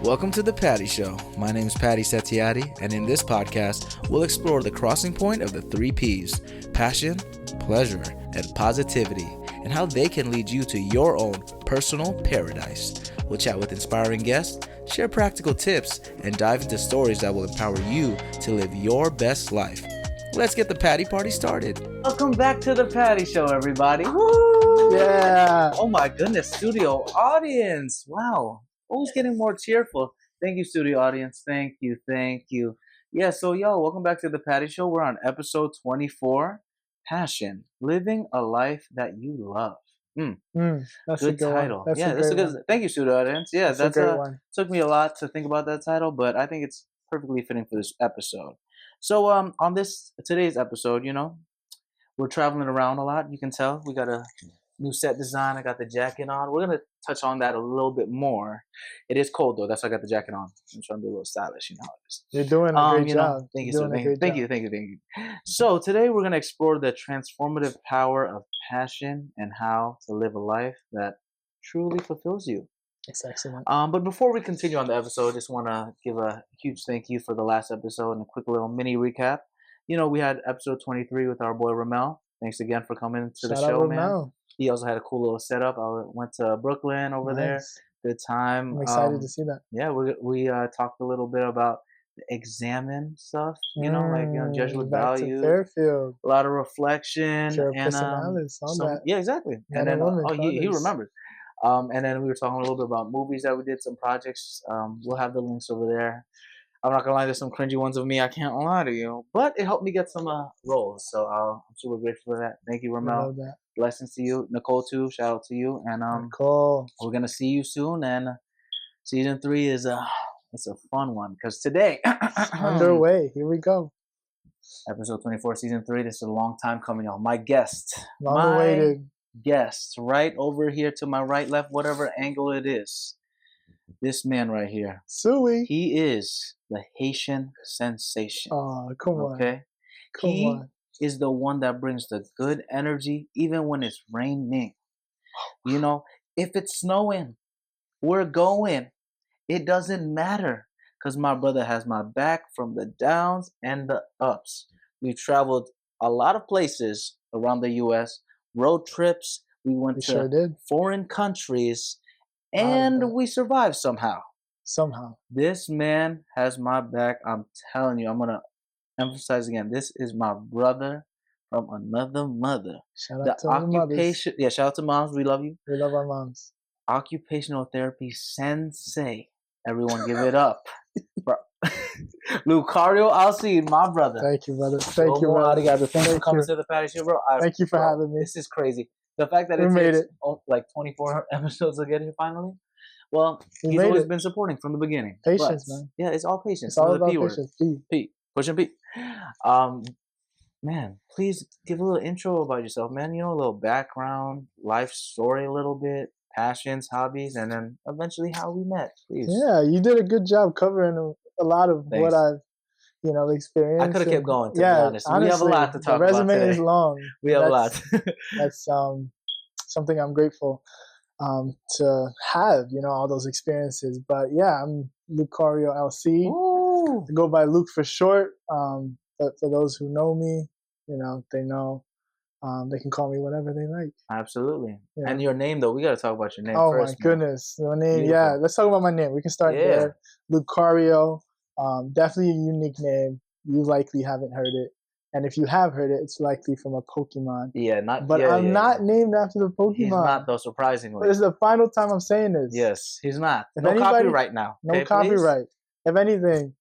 Welcome to The Patty Show. My name is Patty Setiatti, and in this podcast, we'll explore the crossing point of the three P's: passion, pleasure, and positivity, and how they can lead you to your own personal paradise. We'll chat with inspiring guests, share practical tips, and dive into stories that will empower you to live your best life. Let's get the Patty Party started. Welcome back to The Patty Show, everybody. Woo! Yeah. Oh my goodness, studio audience. Wow. Always getting more cheerful. Thank you, studio audience. Thank you. Yeah, so welcome back to The Patty Show. We're on episode 24, Passion, Living a Life That You Love. That's Good a good title. One. That's a good one. Thank you, studio audience. Yeah, that's a great one. Took me a lot to think about that title, but I think it's perfectly fitting for this episode. So on today's episode, we're traveling around a lot. You can tell we got a new set design. I got the jacket on. We're gonna touch on that a little bit more. It is cold though. That's why I got the jacket on. I'm trying to be a little stylish. You know how it is. You're doing a great job. Thank you, sir. Thank you. So today we're gonna explore the transformative power of passion and how to live a life that truly fulfills you. It's excellent. But before we continue on the episode, I just want to give a huge thank you for the last episode and a quick little mini recap. We had episode 23 with our boy Ramel. Thanks again for coming to the show, man. He also had a cool little setup. I went to Brooklyn over there. Good time. I'm excited to see that. Yeah, we talked a little bit about the examine stuff. Jesuit values. Fairfield. A lot of reflection and that. Yeah, exactly. And then he remembered. And then we were talking a little bit about movies that we did, some projects. We'll have the links over there. I'm not gonna lie, there's some cringy ones of me. I can't lie to you, but it helped me get some roles. So I'm super grateful for that. Thank you, Ramel. Blessings to you, Nicole too. Shout out to you, and Nicole. We're gonna see you soon. And season 3 is it's a fun one because today underway. Here we go. Episode 24, season 3. This is a long time coming, y'all. My guest, long-awaited guest, right over here to my right, left, whatever angle it is. This man right here, Suey. He is the Haitian Sensation. Oh, come on. Okay, he is the one that brings the good energy, even when it's raining. If it's snowing, we're going. It doesn't matter, because my brother has my back from the downs and the ups. We traveled a lot of places around the U.S., road trips. We went to foreign countries. And we survived somehow. This man has my back. I'm telling you, I'm going to emphasize again. This is my brother from another mother. Shout out to the mothers. Yeah, shout out to moms. We love you. We love our moms. Occupational Therapy Sensei. Everyone give it up. Luckario Alcide, my brother. Thank you, brother. Thank you, brother. Thanks for coming to the Patty Show, bro. Thank you for having me. This is crazy. The fact that it's like 24 episodes to get here finally. Well, he's always been supporting from the beginning. Patience, man. Yeah, it's all patience. It's all about patience. P. Pushing P. Man, please give a little intro about yourself, man. A little background, life story a little bit, passions, hobbies, and then eventually how we met, please. Yeah, you did a good job covering a lot of what I've experienced. I could have kept going, to be honest. Honestly, we have a lot to talk about today. The resume is long. We have a lot. That's something I'm grateful to have, all those experiences. But yeah, I'm Luckario Alcide. I go by Luke for short. But for those who know me, they know they can call me whatever they like. Absolutely. Yeah. And your name, though, we got to talk about your name first. Oh, my goodness. My name, beautiful. Let's talk about my name. We can start there. Luckario. Definitely a unique name. You likely haven't heard it. And if you have heard it, it's likely from a Pokemon. Yeah, I'm not named after the Pokemon. He's not, though, surprisingly. But this is the final time I'm saying this. Yes, he's not. Copyright now. No copyright. If anything.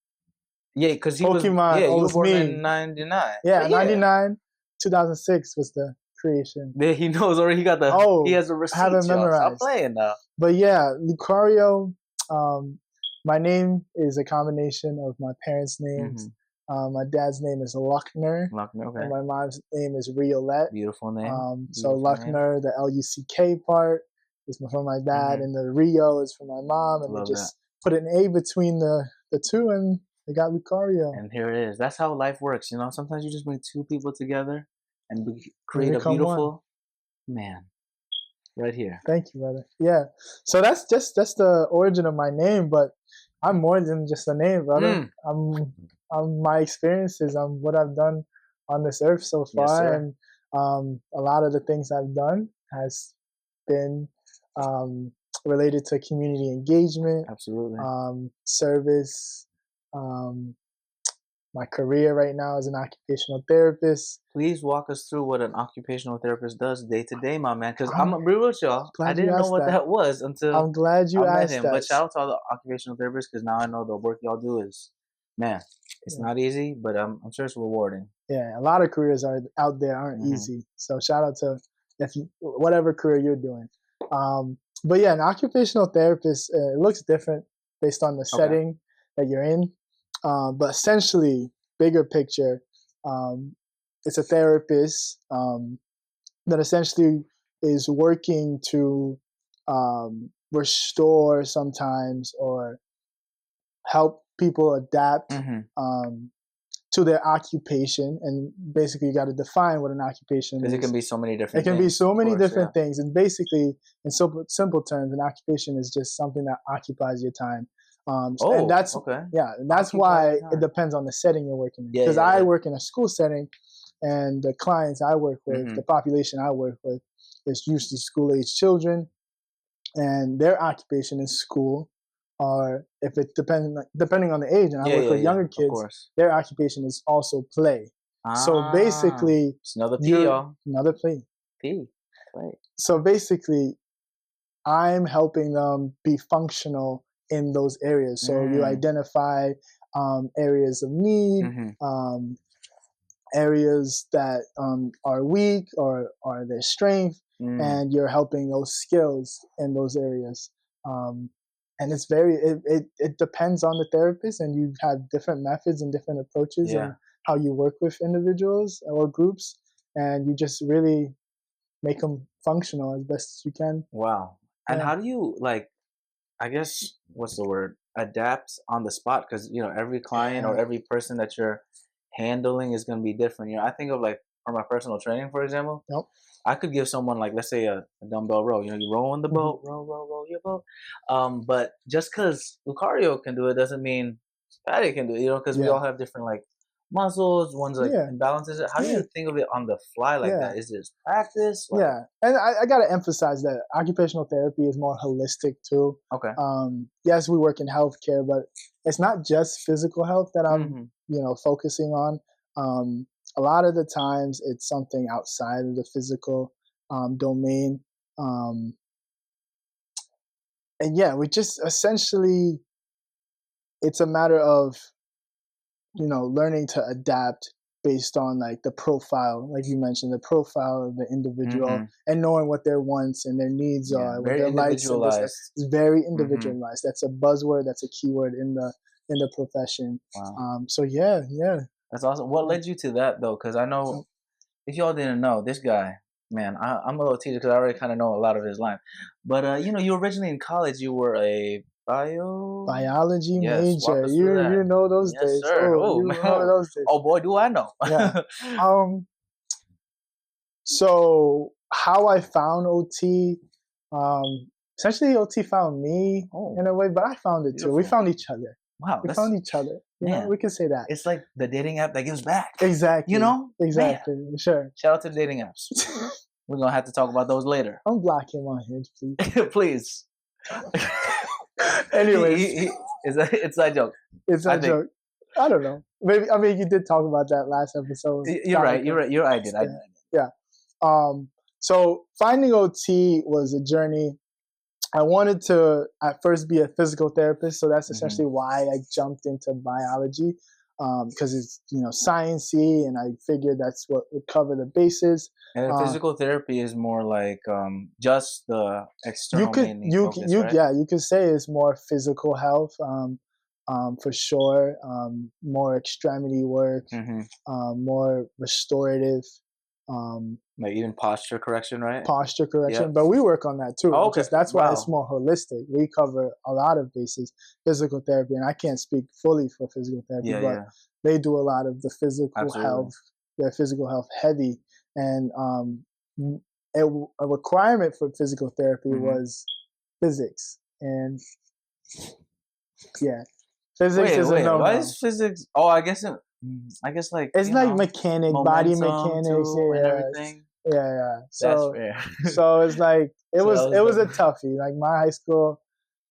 Yeah, because Pokemon you were born me. in 99. Yeah, 99, 2006 was the creation. Yeah, he knows already. He has a receipt. I haven't memorized. I'm playing now. But yeah, Luckario, my name is a combination of my parents' names. Mm-hmm. My dad's name is Luckner. Okay. And my mom's name is Riolette. Beautiful name. So Luckner, the Luck part is from my dad, and the Rio is from my mom, and they just put an A between the two, and they got Luckario. And here it is. That's how life works, Sometimes you just bring two people together and create a beautiful man. right here. Thank you, brother. Yeah. So that's the origin of my name, but I'm more than just a name, brother. I'm my experiences. I'm what I've done on this earth so Yes, far, sir. and a lot of the things I've done has been related to community engagement, Absolutely. service. Um, my career right now is an occupational therapist. Please walk us through what an occupational therapist does day to day, my man. Because I'm I'm gonna be real with y'all, I glad you didn't know asked what that. that was until I'm glad you I met asked him. that. But shout out to all the occupational therapists because now I know the work y'all do is, man, it's Yeah. not easy, but I'm sure it's rewarding. Yeah, a lot of careers are out there aren't easy. So shout out to whatever career you're doing. But yeah, an occupational therapist it looks different based on the setting that you're in. But essentially, bigger picture, it's a therapist that essentially is working to restore sometimes or help people adapt to their occupation. And basically, you got to define what an occupation is. Because it can be so many different things. It can be so many different yeah. things. And basically, in simple terms, an occupation is just something that occupies your time. And that's and that's why it depends on the setting you're working in. Because I work in a school setting, and the clients I work with, the population I work with, is usually school-age children, and their occupation is school. Or if it depending on the age, and I work with younger kids, their occupation is also play. So basically, it's another P, y'all. Another play. Play. So basically, I'm helping them be functional in those areas. So you identify areas of need, areas that are weak or are their strength, and you're helping those skills in those areas. And it's it depends on the therapist, and you have different methods and different approaches and how you work with individuals or groups, and you just really make them functional as best as you can. Wow. And how do you, like, I guess, what's the word? Adapt on the spot? Because, you know, every client or every person that you're handling is going to be different. You know, I think of, like, for my personal training, for example, I could give someone, like, let's say a dumbbell row. You know, you row on the boat, row your boat. But just because Luckario can do it doesn't mean Patty can do it, you know, because we all have different, like, muscles, one's like imbalances. How do you think of it on the fly like that? Is this practice? Like, and I got to emphasize that occupational therapy is more holistic too. Yes, we work in healthcare, but it's not just physical health that I'm focusing on. A lot of the times it's something outside of the physical domain. And yeah, we just essentially, it's a matter of learning to adapt based on like the profile, like you mentioned, the profile of the individual, and knowing what their wants and their needs are, what their likes and dislikes. It's very individualized. That's a buzzword. That's a keyword in the profession. Wow. So yeah, that's awesome. What led you to that though? Because I know if y'all didn't know, this guy, man, I'm a little teacher because I already kind of know a lot of his line. But you know, you originally in college, you were a biology major. Walk us through that. You know those days. Sir. Oh, you know those days. Oh boy, do I know. Yeah. So how I found OT, essentially OT found me in a way, but I found it too. We found each other. Wow, we found each other. You know, we can say that. It's like the dating app that gives back. Exactly. You know? Exactly. Man. Sure. Shout out to the dating apps. We're gonna have to talk about those later. Unblock him on Hinge, please. Please. Anyways, it's a joke. It's a joke. I don't know. Maybe. I mean, you did talk about that last episode. You're right. I did. Yeah. So finding OT was a journey. I wanted to at first be a physical therapist, so that's essentially why I jumped into biology, because it's sciencey, and I figured that's what would cover the bases. And physical therapy is more like just the external. You could say it's more physical health, for sure. More extremity work, more restorative. Like even posture correction, right? Posture correction, but we work on that too. Because that's why it's more holistic. We cover a lot of bases. Physical therapy, and I can't speak fully for physical therapy, but they do a lot of the physical health. They're physical health heavy, and a requirement for physical therapy was physics, and yeah, physics is a Wait. no Why no. is physics? Oh, I guess like It's like mechanic, body momentum mechanics, too and everything. yeah. That's So fair. so it's like So that it was was a the toughie. Like my high school,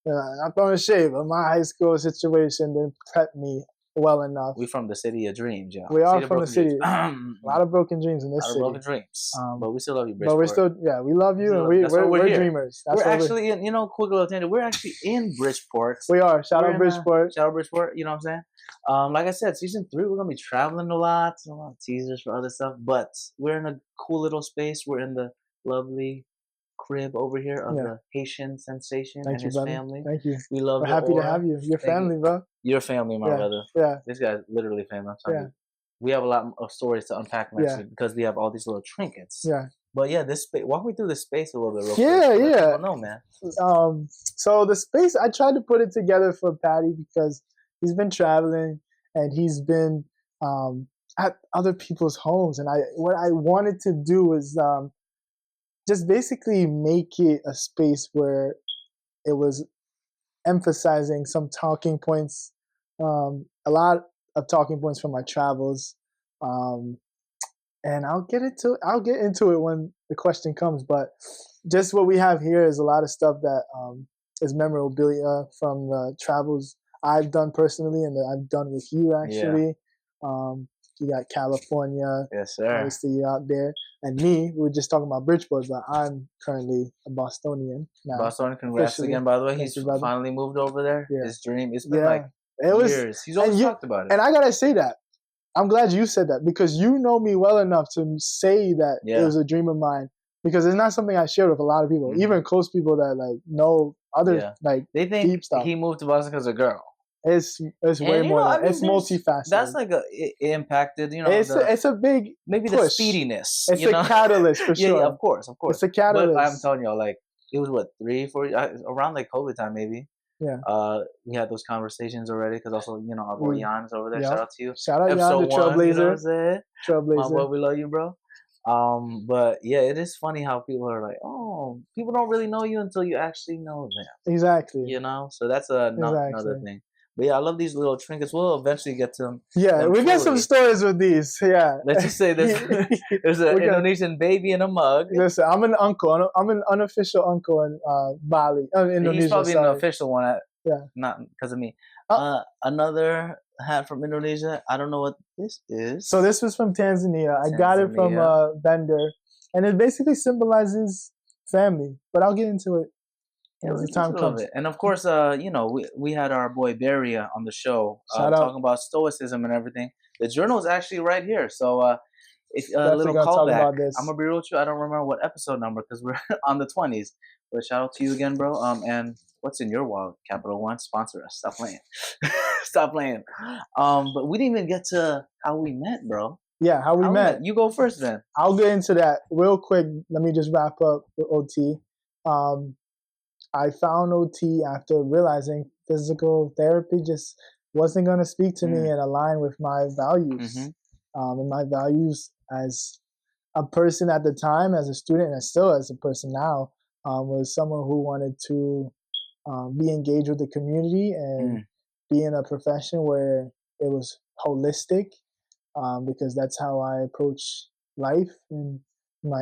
not throwing shade, but my high school situation didn't prep me well enough. we from the city of dreams, y'all. We are City of from the broken dreams. city. A lot of broken dreams in A lot this of broken city. dreams, but we still love you, But we're Bridgeport. still, we love you, and That's why we're we're here. dreamers. That's We're why actually in, quick little tangent. We're actually in Bridgeport. we are. Shout out Bridgeport. Shout out Bridgeport. You know what I'm saying? Like I said, season 3, we're gonna be traveling a lot of teasers for other stuff. But we're in a cool little space. We're in the lovely crib over here of the Haitian Sensation and his family. Thank you. We love. We're happy to have you. Your family, bro. Your family, my brother. Yeah. This guy's literally family. I'm telling you. We have a lot of stories to unpack next week because we have all these little trinkets. Yeah. But yeah, this space. Walk me through this space a little bit, real quick. Yeah. I don't know, man. So the space, I tried to put it together for Patty because he's been traveling and he's been at other people's homes, and what I wanted to do was just basically make it a space where it was emphasizing some talking points, a lot of talking points from my travels, and I'll get into it when the question comes. But just what we have here is a lot of stuff that is memorabilia from the travels I've done personally and that I've done with you actually. You got California, yes sir. Obviously you're out there, and me. We were just talking about Bridgeport, but I'm currently a Bostonian now. Bostonian, congrats officially. again, by the way. He's finally moved over there. Yeah. His dream. It's been like years. He's always talked about it. And I gotta say that. I'm glad you said that because you know me well enough to say that it was a dream of mine, because it's not something I share with a lot of people, even close people that like know other like they think deep stuff. He moved to Boston because of a girl. It's way more. It's multifaceted. That's like it impacted. It's a big maybe push. The speediness. It's a catalyst for sure. Yeah, of course. It's a catalyst. But I'm telling y'all, like it was what 3-4 around like COVID time maybe. Yeah. We had those conversations already because also our boy Jan's over there. Shout out to you. Shout out Jan, the Trailblazer. You know what I'm saying? Trailblazer. My boy, we love you, bro. But yeah, it is funny how people are like, oh, people don't really know you until you actually know them. Exactly. So that's another thing. But yeah, I love these little trinkets. We'll eventually get to them. Yeah, we got some stories with these. Yeah. Let's just say there's an Indonesian baby in a mug. Listen, I'm an uncle. I'm an unofficial uncle in Bali, Indonesia. He's probably an official one. Yeah. Not because of me. Another hat from Indonesia. I don't know what this is. So this was from Tanzania. I got it from a vendor, and it basically symbolizes family. But I'll get into it. As the time comes. And of course, we had our boy Beria on the show talking about stoicism and everything. The journal is actually right here. So if a little callback, I'm gonna be real with you. I don't remember what episode number because we're on the 20s. But shout out to you again, bro. And what's in your wallet? Capital One, sponsor us. Stop playing. Stop playing. But we didn't even get to how we met, bro. Yeah, how we met. You go first, then. I'll get into that real quick. Let me just wrap up with OT. I found OT after realizing physical therapy just wasn't going to speak to me and align with my values. And my values as a person at the time, as a student, and still as a person now, was someone who wanted to be engaged with the community and be in a profession where it was holistic, because that's how I approach life and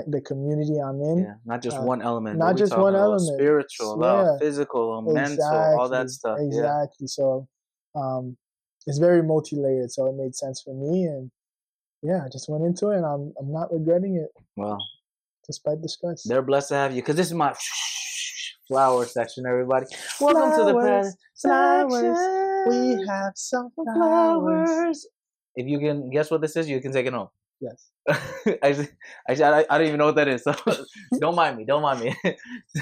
the community I'm in. Yeah, not just one element. Not just one element. Spiritual, physical, mental, all that stuff. Exactly. Yeah. So it's very multi-layered. So it made sense for me, and I just went into it, and I'm not regretting it. Well, despite the stress. They're blessed to have you because this is my flower section, everybody. Welcome to the present flowers. We have some flowers. If you can guess what this is, you can take it home. Yes. Actually, I don't even know what that is. So don't mind me.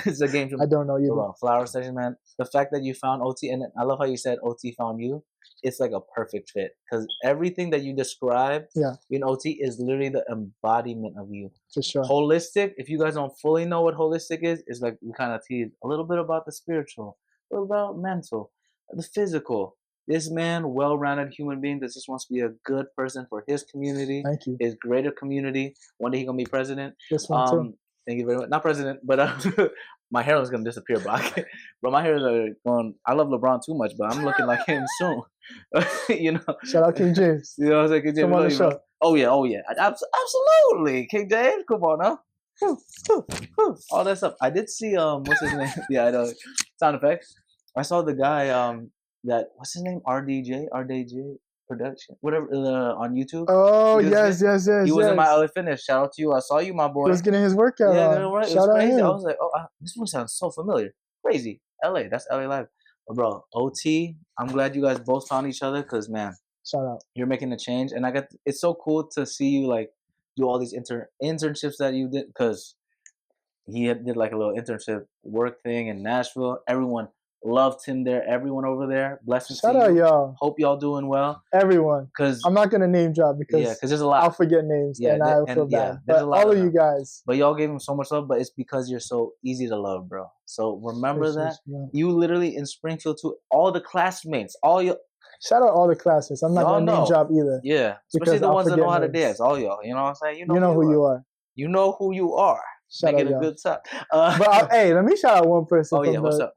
It's a game. I don't know you. Flower section, man. The fact that you found OT, and I love how you said OT found you. It's like a perfect fit because everything that you described in OT is literally the embodiment of you. For sure. Holistic. If you guys don't fully know what holistic is like we kind of teased a little bit about the spiritual, a little about mental, the physical. This man, well-rounded human being that just wants to be a good person for his community, Thank you. his greater community. One day he's gonna be president. This one too. Thank you very much. Not president, but my hair was gonna disappear, but but my hair is going. I love LeBron too much, but I'm looking like him soon. You know. Shout out King James. You know what I'm saying? King James, Come on the show. Oh yeah, absolutely, King James. Come on now. All that stuff. I did see what's his name? Yeah, I know. Sound effects. I saw the guy that what's his name? RDJ production, whatever, on YouTube. Oh yes. He was in my LA Fitness. Shout out to you. I saw you, my boy. He was getting his workout on. It was Shout out crazy. him. I was like, oh, this one sounds so familiar. Crazy. LA. That's LA Live. But bro, OT. I'm glad you guys both found each other because man, shout out. You're making a change, and it's so cool to see you like do all these internships that you did because he did like a little internship work thing in Nashville. Everyone loved him there. Everyone over there. Blessings to you. Shout out y'all. Hope y'all doing well. Everyone. Because I'm not gonna name drop because there's a lot. I'll forget names and I feel bad. But all of you guys. But y'all gave him so much love. But it's because you're so easy to love, bro. So remember that you literally in Springfield to all the classmates, all your. Shout out all the classmates. I'm not gonna name drop either. Yeah, especially the ones that know how to dance. All y'all, you know what I'm saying? You know who you are. You know who you are. Shout Making out, a good time. But hey, let me shout out one person. Oh yeah, what's up?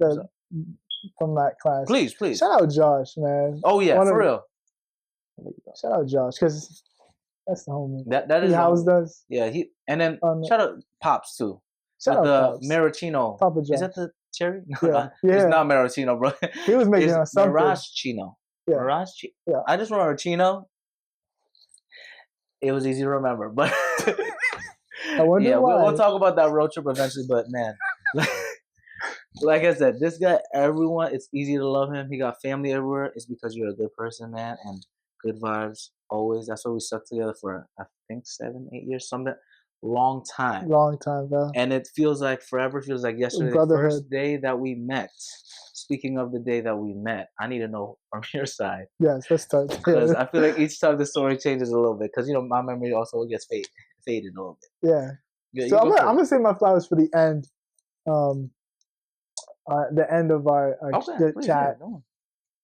From that class. Please. Shout out Josh, man. Oh yeah, for real. Shout out Josh, because that's the homie. That is he housed us. Yeah, and then shout out Pops too. Shout out the Pops. Maraschino. Papa Josh. Is that the cherry? Yeah. It's not Maraschino, bro. He was making on something. Maraschino. Yeah. Maraschino. Yeah. I just remember Chino. It was easy to remember, but I wonder why. We'll talk about that road trip eventually. But man, like I said, this guy, everyone, it's easy to love him. He got family everywhere. It's because you're a good person, man, and good vibes always. That's why we stuck together for I think 7, 8 years, something. Long time, bro. And it feels like forever. Feels like yesterday, the first day that we met. Speaking of the day that we met, I need to know from your side. Yes, let's start. Because I feel like each time the story changes a little bit. Because my memory also gets faded a little bit. Yeah. So I'm gonna save my flowers for the end. The end of our chat. I'm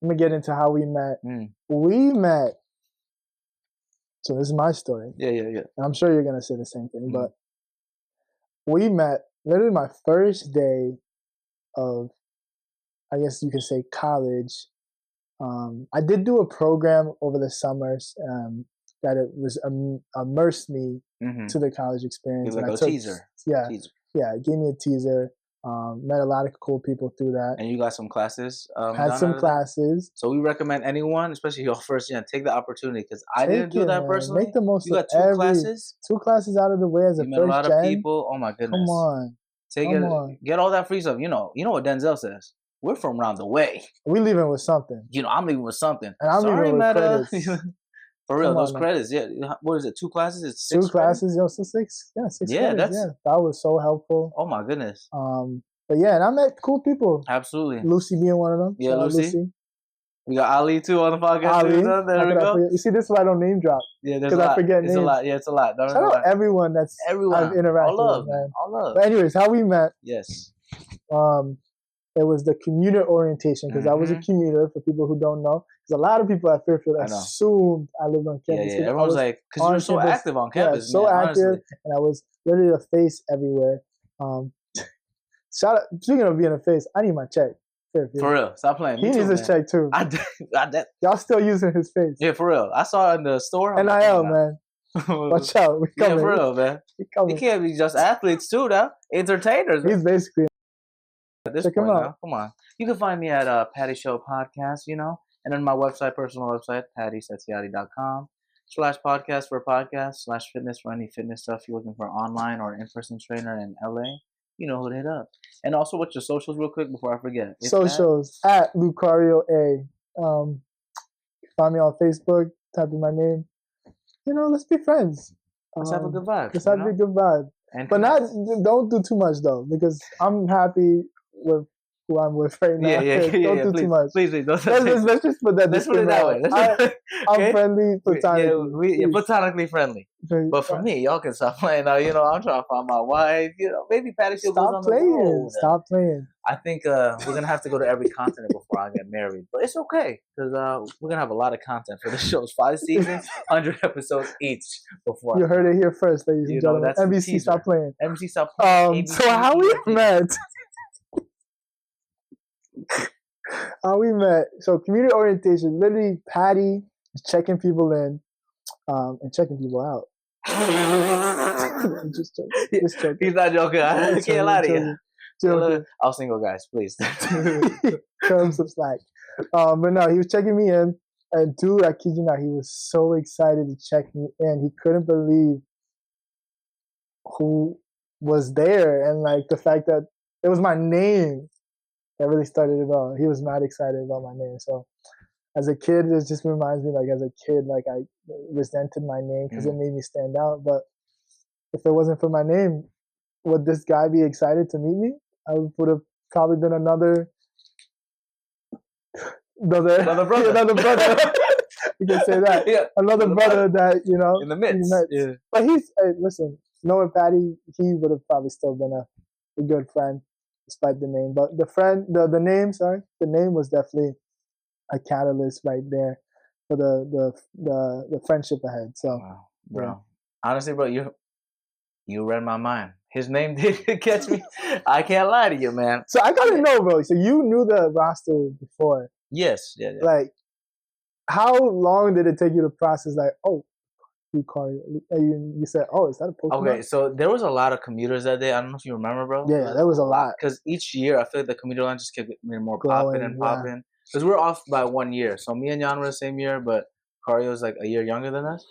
gonna get into how we met. We met. So this is my story. Yeah. And I'm sure you're gonna say the same thing, but we met literally my first day of, I guess you could say, college. I did do a program over the summers that it was immersed me to the college experience. Like a teaser. Yeah, it gave me a teaser. Met a lot of cool people through that. And you got some classes? Had some classes. So we recommend anyone, especially your first year, take the opportunity because I didn't do that personally. Make the most you of got two classes? 2 classes out of the way as a first gen. You met a lot of people. Oh my goodness. Come on. Get all that free stuff. You know what Denzel says. We're from around the way. We leaving with something. I'm leaving with something. And I'm leaving with credits. For real, those credits. Yeah. What is it? 2 classes? It's 6 2 classes. So 6. Yeah, 6 credits. That was so helpful. Oh my goodness. But yeah, and I met cool people. Absolutely. Lucy being one of them. Yeah, Lucy. We got Ali too on the podcast. Ali. There we go. You see, this is why I don't name drop. Yeah, because I forget names. It's a lot. Yeah, it's a lot. Shout out everyone I've interacted all love, with, man. All love. But anyways, how we met. Yes. It was the commuter orientation because I was a commuter. For people who don't know, because a lot of people at Fairfield assumed I lived on campus. Yeah. Everyone's like, because you were so active on campus. Yeah, so active, and I was literally a face everywhere. Shout out! Speaking of being a face, I need my check. Fairfield. For real, stop playing. He needs his check too. I did. Y'all still using his face? Yeah, for real. I saw it in the store. NIL, man. Watch out. We coming. Yeah, for real, man. You can't be just athletes too, now. Entertainers. He's basically. Check him out. Come on. You can find me at Patty Show Podcast, and then my personal website, pattysatsiati.com/podcast for podcast/fitness for any fitness stuff you're looking for online or in-person trainer in LA. You know who to hit up. And also, what's your socials real quick before I forget? Socials at Luckario A. Find me on Facebook, type in my name. Let's be friends. Let's have a good vibe. Let's have a good vibe. But don't do too much though, because I'm happy with who I'm with right now. Yeah. Don't do Please, too much. please. Don't. Let's just put that Let's put it that way. I'm friendly platonically. Yeah, platonically friendly. But for me, y'all can stop playing now. You know, I'm trying to find my wife. You know, maybe Patty still goes on the road. Stop playing. I think we're gonna have to go to every continent before I get married, but it's okay because we're gonna have a lot of content for the shows. 5 seasons, 100 episodes each. Before you heard it here first, ladies and gentlemen. NBC, stop playing. NBC, stop playing. So how we met? How we met? So community orientation. Literally, Patty is checking people in and checking people out. Just joking. He's not joking. I can't lie to you. Joking. All single guys, please. Cut him some slack. But no, he was checking me in, and dude, I kid you not, he was so excited to check me in. He couldn't believe who was there, and like the fact that it was my name that really started it all. He was mad excited about my name. So as a kid, it just reminds me, like as a kid, like I resented my name because it made me stand out. But if it wasn't for my name, would this guy be excited to meet me? I would have probably been another brother. You can say that. Yeah. Another brother that, you know, in the midst. Yeah. But listen, knowing Patty, he would have probably still been a good friend despite the name. But the name was definitely a catalyst right there for the friendship ahead. So, wow, bro. Yeah. Honestly, bro, you read my mind. His name did catch me. I can't lie to you, man. So I gotta know, bro. So you knew the roster before? Yes. Yeah. Like, how long did it take you to process? Like, oh, Luckario. You said, oh, is that a Pokemon? Okay, so there was a lot of commuters that day. I don't know if you remember, bro. Yeah, there was a lot. Because each year, I feel like the commuter line just kept getting more popping and popping. Because we're off by 1 year. So me and Jan were the same year, but Kario was like a year younger than us.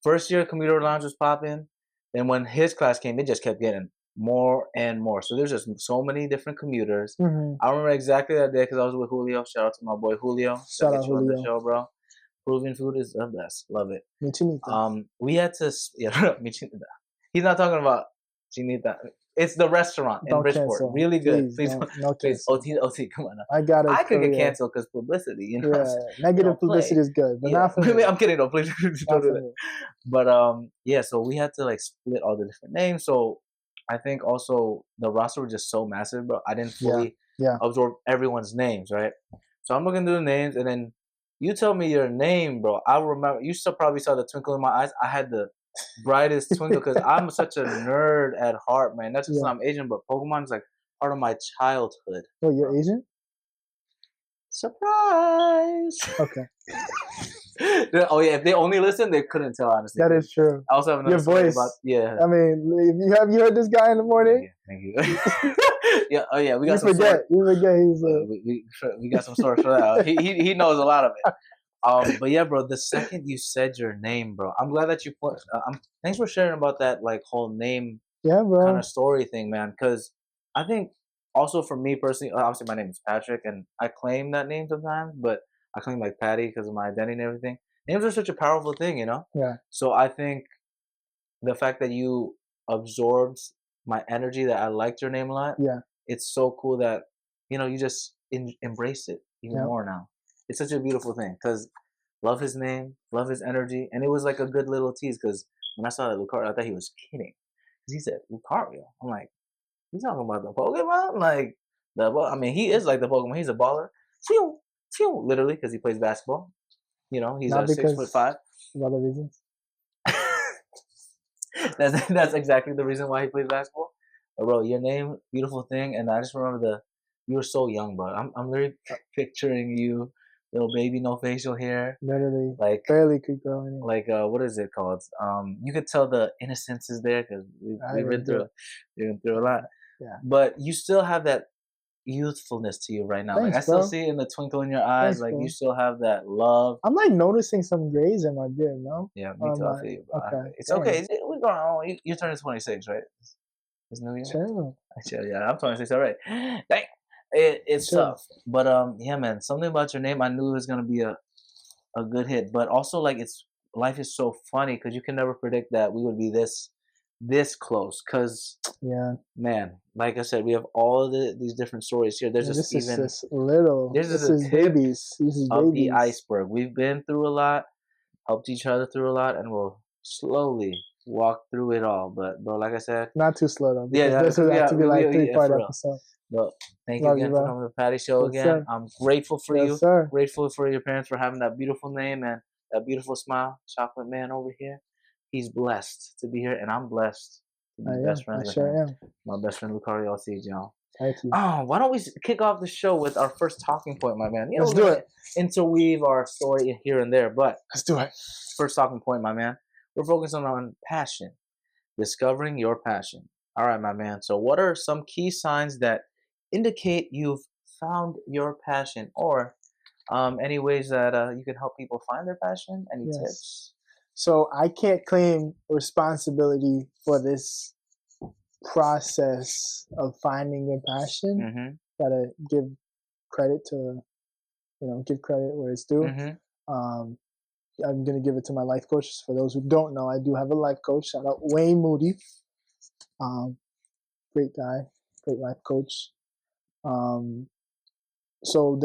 First year, commuter lounge was popping. Then when his class came, it just kept getting more and more. So there's just so many different commuters. Mm-hmm. I remember exactly that day because I was with Julio. Shout out to my boy Julio. Shout out Julio. On the show, bro. Peruvian food is the best. Love it. Mi chinita. We had to. Yeah, mi chinita. He's not talking about chinita. It's the restaurant in Bridgeport. Cancel. Really good. Please OT, come on now. I could get canceled because publicity, you know. Yeah, negative publicity is good, but not for me. I'm kidding, though. Please don't do that. But yeah, so we had to like split all the different names. So I think also the roster was just so massive, bro. I didn't fully absorb everyone's names, right? So I'm looking through the names, and then you tell me your name, bro. I remember you probably saw the twinkle in my eyes. I had the brightest twinkle because I'm such a nerd at heart, man. That's just I'm Asian, but Pokemon is like part of my childhood. Oh, you're Asian? Surprise! Okay. Oh yeah, if they only listened, they couldn't tell. Honestly, that is true. I also have another voice. I mean, have you heard this guy in the morning? Thank you. Yeah. Oh yeah, we got. You forget he's. We got some stories for that. He knows a lot of it. But yeah, bro. The second you said your name, bro, I'm glad that you put. Thanks for sharing about that, like whole name. Yeah, bro. Kind of story thing, man. Because I think also for me personally, obviously my name is Patrick, and I claim that name sometimes, but I claim like Patty because of my identity and everything. Names are such a powerful thing, you know. Yeah. So I think the fact that you absorbed my energy, that I liked your name a lot. Yeah. It's so cool that you just embrace it even more now. It's such a beautiful thing because love his name, love his energy, and it was like a good little tease because when I saw that Luckario, I thought he was kidding. He said Luckario. I'm like, he's talking about the Pokemon, like I mean, he is like the Pokemon. He's a baller, literally because he plays basketball. You know, he's 6'5". For other reasons. That's exactly the reason why he plays basketball. Bro, your name, beautiful thing, and I just remember you were so young, bro. I'm literally picturing you, little baby, no facial hair, literally, like barely could grow any. Like what is it called? You could tell the innocence is there because we've been through a lot. Yeah, but you still have that youthfulness to you right now. Thanks, like I still see it in the twinkle in your eyes. Thanks, you still have that love. I'm like noticing some grays in my beard, no? Yeah, me too. I feel you, bro. Okay. It's okay. We're going on. You're turning 26, right? It's New Year. Sure. Yeah, I'm 26 already. Dang. It's tough. But yeah, man, something about your name, I knew it was gonna be a good hit. But also, like, life is so funny because you can never predict that we would be this this close, because Yeah. man, like I said, we have all these different stories here. There's And just this is even just little. this is This a is tip babies. This is of the babies. iceberg. We've been through a lot, helped each other through a lot, and we'll slowly walk through it all. But bro, like I said, Not too slow though, yeah, because this would have to be like yeah, 3-part for real. episode. But thank you Love you, again for bro. coming to the Patty Show Yes, again. sir. I'm grateful for Yes, you. sir. Grateful for your parents for having that beautiful name and that beautiful smile. Chocolate Man over here. He's blessed to be here, and I'm blessed to be I best am. friends I with sure him. am. My best friend Luckario Alcide, y'all. Thank you. Why don't we kick off the show with our first talking point, my man? You know, Let's we're do gonna it. interweave our story here and there, but Let's do it. first talking point, my man. We're focusing on passion, discovering your passion. All right, my man. So, what are some key signs that indicate you've found your passion, or any ways that you can help people find their passion? Any Yes. tips? So I can't claim responsibility for this process of finding your passion. Mm-hmm. Gotta give credit to, give credit where it's due. Mm-hmm. I'm gonna give it to my life coach. For those who don't know, I do have a life coach. Shout out Wayne Moody. Great guy, great life coach. So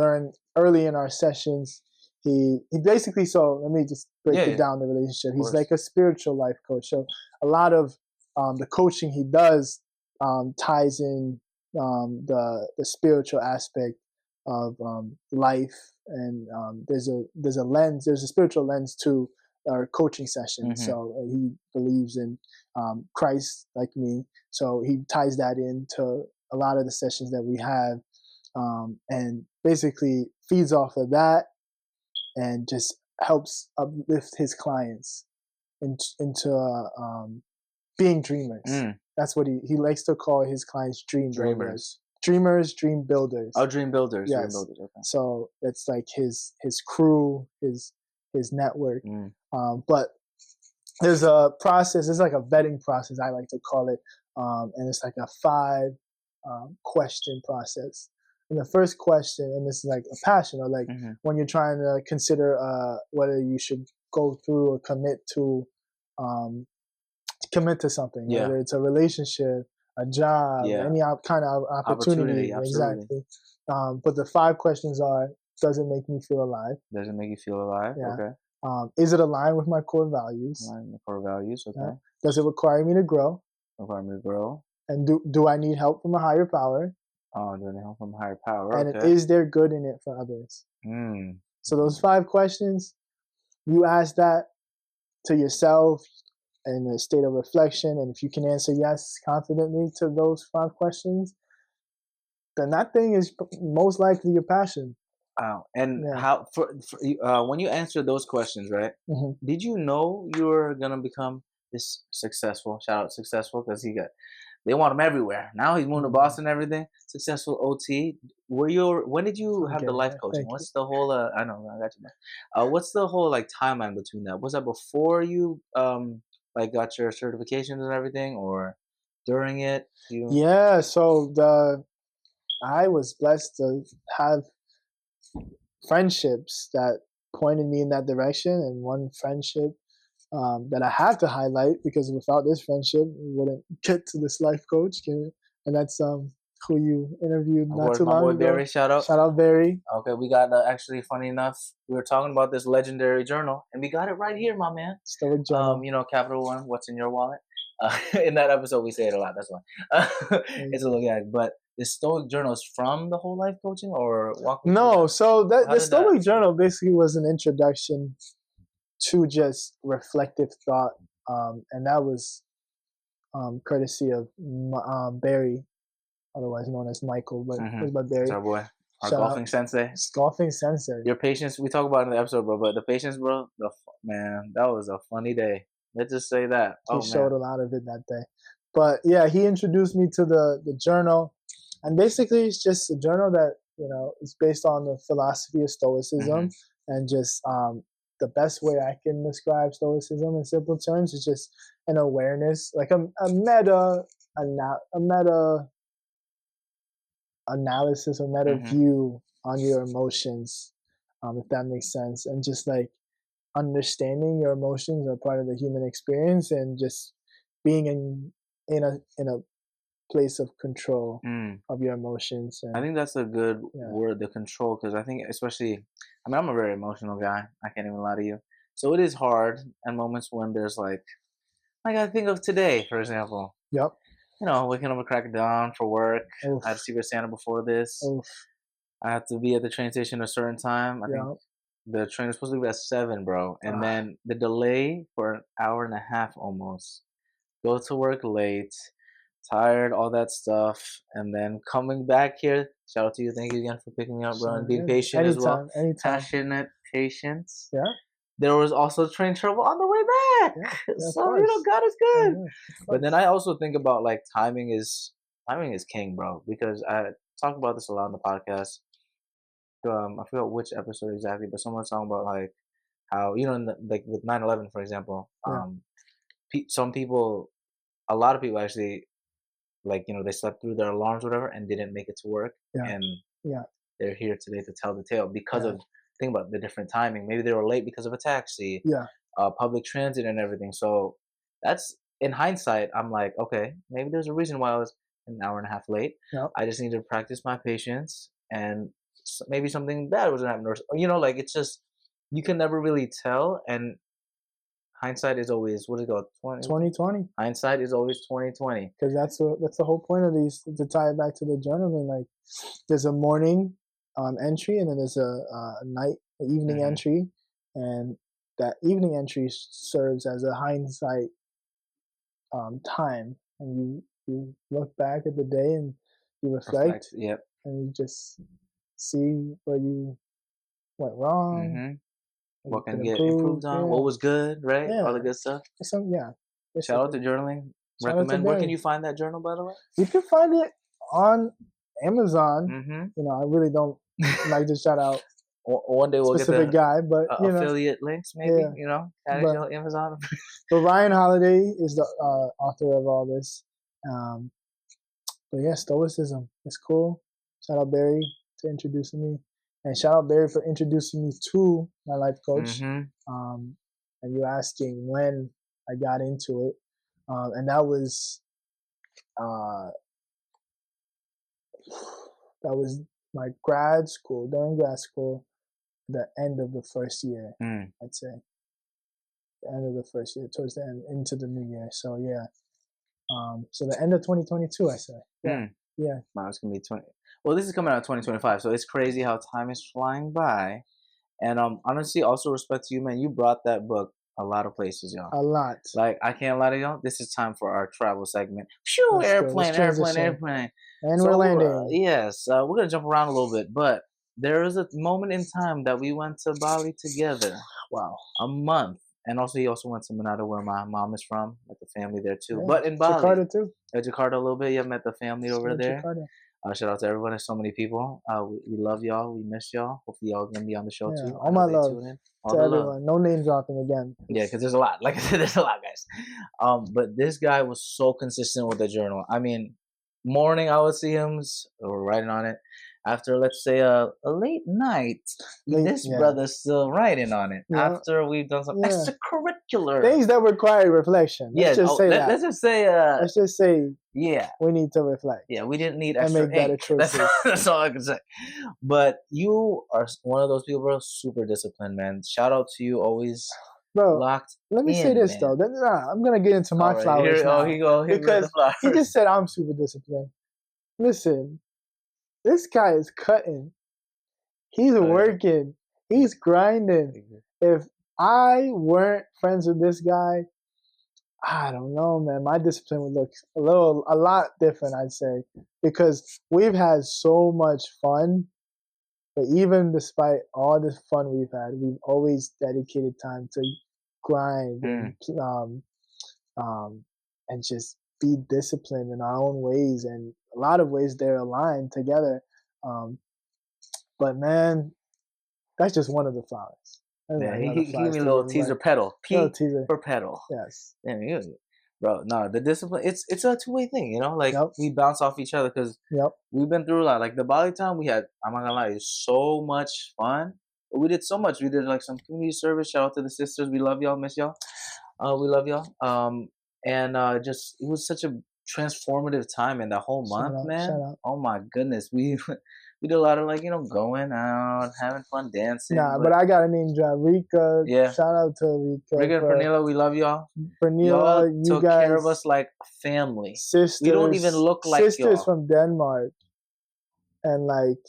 early in our sessions, he basically, so let me just break it down, the relationship. He's like a spiritual life coach. So a lot of the coaching he does ties in the spiritual aspect of life, and there's a spiritual lens to our coaching session. Mm-hmm. So he believes in Christ like me, so he ties that into a lot of the sessions that we have, and basically feeds off of that and just helps uplift his clients into being dreamers. That's what he likes to call his clients, dream builders. Dreamers, dream builders. Oh, dream builders. Yes. Dream builders. Okay. So it's like his crew, his network. But there's a process. It's like a vetting process, I like to call it, and it's like a 5 question process. And the first question, and this is like a passion, or like when you're trying to consider whether you should go through or commit to something, whether it's a relationship, a job, any kind of opportunity. Exactly. But the 5 questions are: does it make me feel alive? Does it make you feel alive? Yeah. Okay. Is it aligned with my core values? Aligned with core values. Okay. Yeah. Does it require me to grow? Require me to grow. And do I need help from a higher power? Oh, do I need help from a higher power? And okay. is there good in it for others? So those 5 questions, you ask that to yourself in a state of reflection, and if you can answer yes confidently to those 5 questions, then that thing is most likely your passion. Wow. And how when you answer those questions, right? Did you know you were gonna become this successful? Shout out successful, because they want him everywhere. Now he's moving to Boston and everything. Successful OT. When did you have the life coaching? What's the whole I know, I got you. What's the whole like timeline between that? Was that before you like got your certifications and everything, or during it? Yeah, so I was blessed to have friendships that pointed me in that direction, and one friendship that I have to highlight, because without this friendship, we wouldn't get to this life coach. And that's who you interviewed not too long ago. Barry, shout out Barry. Okay, we got actually, funny enough, we were talking about this legendary journal, and we got it right here, my man. Stoic Journal. Capital One, what's in your wallet? In that episode, we say it a lot. That's why. It's a look at it, but the Stoic Journal is from the whole life coaching, or no? So the Stoic Journal basically was an introduction to just reflective thought, and that was courtesy of Barry, otherwise known as Michael, but it was by Barry. That's our boy, our golfing sensei. Golfing sensei. Your patience, we talk about in the episode, bro. But the patience, bro, man, that was a funny day. Let's just say that. He showed a lot of it that day. But yeah, he introduced me to the journal, and basically it's just a journal that is based on the philosophy of Stoicism, and just the best way I can describe Stoicism in simple terms is just an awareness, like a meta analysis, or meta view on your emotions, if that makes sense, and just like understanding your emotions are part of the human experience, and just being in a place of control of your emotions. And I think that's a good word, the control, because I think especially, I mean, I'm a very emotional guy. I can't even lie to you. So it is hard at moments when there's like I think of today, for example. Yep. Waking up at crack of dawn for work. Oof. I had Secret Santa before this. Oof. I had to be at the train station at a certain time. I think the train was supposed to leave at 7, bro. And then the delay for an hour and a half almost. Go to work late, tired, all that stuff. And then coming back here. Shout out to you. Thank you again for picking me up, bro. And being patient as well. Anytime. Passionate patience. Yeah. There was also train trouble on the way back. Yeah, so, God is good. But then I also think about like timing is king, bro. Because I talk about this a lot on the podcast. I forgot which episode exactly, but someone's talking about like how like with 9/11, for example, some people, a lot of people actually, like they slept through their alarms, or whatever, and didn't make it to work, and they're here today to tell the tale because of think about the different timing. Maybe they were late because of a taxi, public transit, and everything. So that's in hindsight. I'm like, okay, maybe there's a reason why I was an hour and a half late. I just need to practice my patience and maybe something bad was gonna happen, or like it's just you can never really tell. And hindsight is always 2020. Hindsight is always 2020. Because that's the whole point of these, to tie it back to the journaling. Like there's a morning entry, and then there's a evening entry, and that evening entry serves as a hindsight time, and you look back at the day and you reflect. Yep. And you just see where you went wrong. What can get improved on? What was good, right? All the good stuff. Shout out to journaling. Recommend. Where can you find that journal, by the way? You can find it on Amazon. I really don't like to shout out one day we'll specific get the guy, but affiliate links, maybe. But Amazon. But Ryan Holiday is the author of all this. But yeah, Stoicism is cool. Shout out Barry to introducing me, and shout out Barry for introducing me to my life coach. And you asking when I got into it, and that was my grad school, during grad school, the end of the first year, I'd say. The end of the first year, towards the end, into the new year. So yeah. So the end of 2022, I say. Yeah. Wow, it's gonna be 20. Well, this is coming out of 2025, so it's crazy how time is flying by. And honestly, also respect to you, man. You brought that book a lot of places, y'all. A lot. Like, I can't lie to y'all. This is time for our travel segment. Shoo, airplane. And we're landing. Yes, we're gonna jump around a little bit, but there is a moment in time that we went to Bali together. Wow. A month. And also, he also went to Manado, where my mom is from. Met the family there too. But in Bali, Jakarta too. Jakarta a little bit. Yeah, met the family over there. Shout out to everyone. There's so many people. We love y'all. We miss y'all. Hopefully, y'all gonna be on the show too. All my love to everyone. No name dropping again. Yeah, because there's a lot. Like I said, there's a lot, guys. But this guy was so consistent with the journal. I mean, morning I would see him writing on it. After, let's say, a late night, this brother's still writing on it. Yeah. After we've done some extracurricular things that require reflection. Let's just say that. Let's just say. Let's just say. Yeah. We need to reflect. Yeah, we didn't need extra and make better choices. That's all I can say. But you are one of those people, bro. Super disciplined, man. Shout out to you. Always. Bro, locked let me say this, man. though. I'm going to get into my flowers now. Because he just said I'm super disciplined. Listen, this guy is cutting. He's working. He's grinding. If I weren't friends with this guy, I don't know, man. My discipline would look a lot different, I'd say. Because we've had so much fun. But even despite all the fun we've had, we've always dedicated time to grind and just be disciplined in our own ways. And a lot of ways they're aligned together. But man, that's just one of the flowers. Yeah, he gave me a little teaser pedal. Teaser for pedal. Yes. Damn, bro, no, the discipline, it's a two-way thing, Like, we bounce off each other because we've been through a lot. Like, the Bali time we had, I'm not gonna lie, it was so much fun. We did so much. We did, like, some community service. Shout out to the sisters. We love y'all. Miss y'all. We love y'all. and just it was such a transformative time in the whole month, shout man. out. Oh my goodness, we we did a lot of like going out, having fun, dancing. Nah, But but I got to name drop Rika. yeah, Shout out to Rika Riga and for Pernilla, we love y'all. Pernilla. Y'all You took care of guys, us like family. We don't even sisters, look like sisters y'all. from Denmark, and like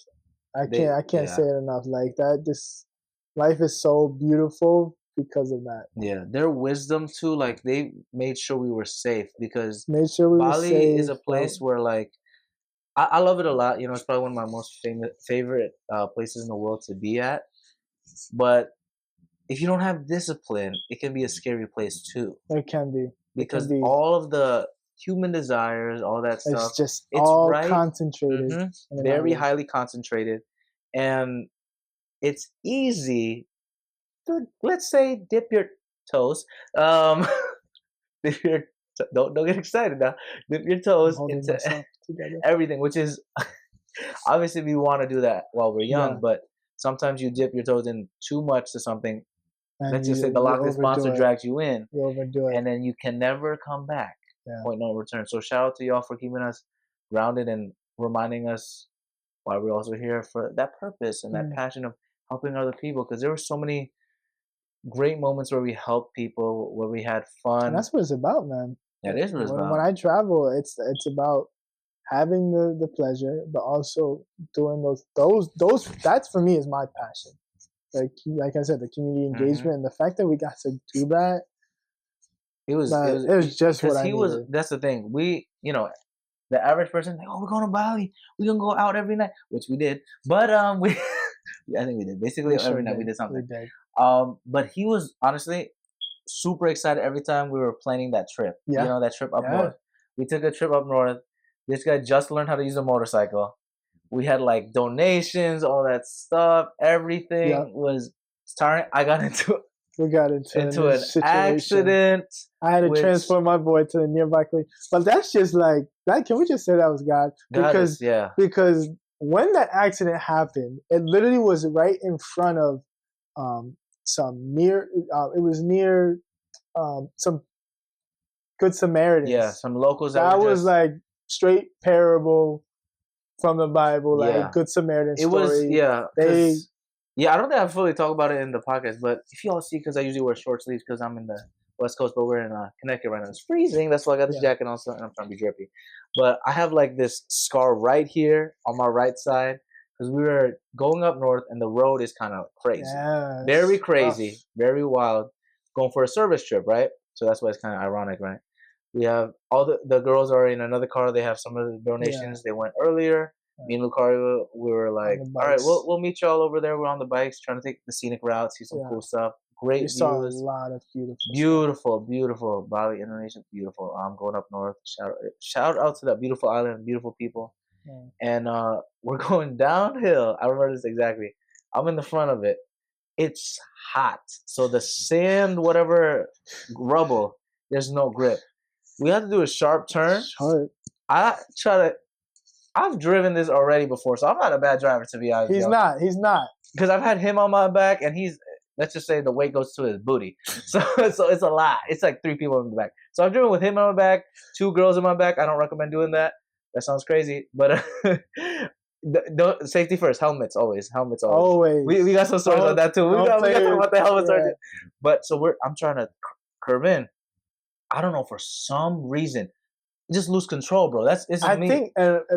I can't say Yeah, it enough. Like that, just life is so beautiful because of that. yeah. Their wisdom too, like they made sure we were safe because Made sure we were Bali is safe. a place where like I love it a lot. It's probably one of my most favorite places in the world to be at. But if you don't have discipline, it can be a scary place too. It can be. It can Because be. all of the human desires, all that stuff, It's just it's all right, concentrated. very highly concentrated, and it's easy to, let's say, dip your toes. Um, dip your don't get excited now. Dip your I'm toes holding into myself together. everything, which is obviously we want to do that while we're young, Yeah. but sometimes you dip your toes in too much to something. And Let's just say the Loch Ness Monster drags you in, You overdo it. and then you can never come back. Yeah. Point no return. So shout out to y'all for keeping us grounded and reminding us why we're also here for that purpose and that passion of helping other people. Because there were so many great moments where we helped people, where we had fun. And that's what it's about, man. That is what it's about. When I travel, it's about having the pleasure, but also doing those. That's for me is my passion. Like I said, the community engagement and the fact that we got to do that. It was just what I needed. That's the thing. We, the average person, like, oh, we're going to Bali. We're gonna go out every night, which we did. But we, I think we did. Basically, every night we did something. We did. But he was honestly super excited every time we were planning that trip. Yeah. That trip up north. We took a trip up north. This guy just learned how to use a motorcycle. We had like donations, all that stuff. Everything was starting. I got into we got into an accident. I had to transport my boy to the nearby clinic. But that's just like that. Can we just say that was God? Because when that accident happened, it literally was right in front of some near. It was near some Good Samaritans. Yeah, some locals. That was like straight parable from the Bible, like Good Samaritan story. It was, I don't think I fully talk about it in the podcast, but if you all see, because I usually wear short sleeves because I'm in the West Coast, but we're in Connecticut right now. It's freezing. That's why I got this jacket on, and I'm trying to be drippy. But I have like this scar right here on my right side because we were going up north, and the road is kind of crazy, very crazy, very wild. Going for a service trip, right? So that's why it's kind of ironic, right? We have all the girls are in another car. They have some of the donations. They went earlier. Me and Luckario, we were like, all right, we'll meet y'all over there. We're on the bikes trying to take the scenic route, see some cool stuff. Great views. Saw a lot of beautiful Bali, Indonesia, beautiful. I'm going up north. Shout out to that beautiful island, beautiful people. And we're going downhill. I remember this exactly. I'm in the front of it. It's hot. So the sand, whatever, rubble, there's no grip. We have to do a sharp turn. I've driven this already before, so I'm not a bad driver, to be honest. He's not. Because I've had him on my back, and let's just say the weight goes to his booty. So it's a lot. It's like 3 people in the back. So I've driven with him on my back, 2 girls in my back. I don't recommend doing that. That sounds crazy. But safety first. Helmets always. We got some stories on that too. We got to talk about the helmets. But so I'm trying to curve in. I don't know, for some reason, just lose control, bro. I think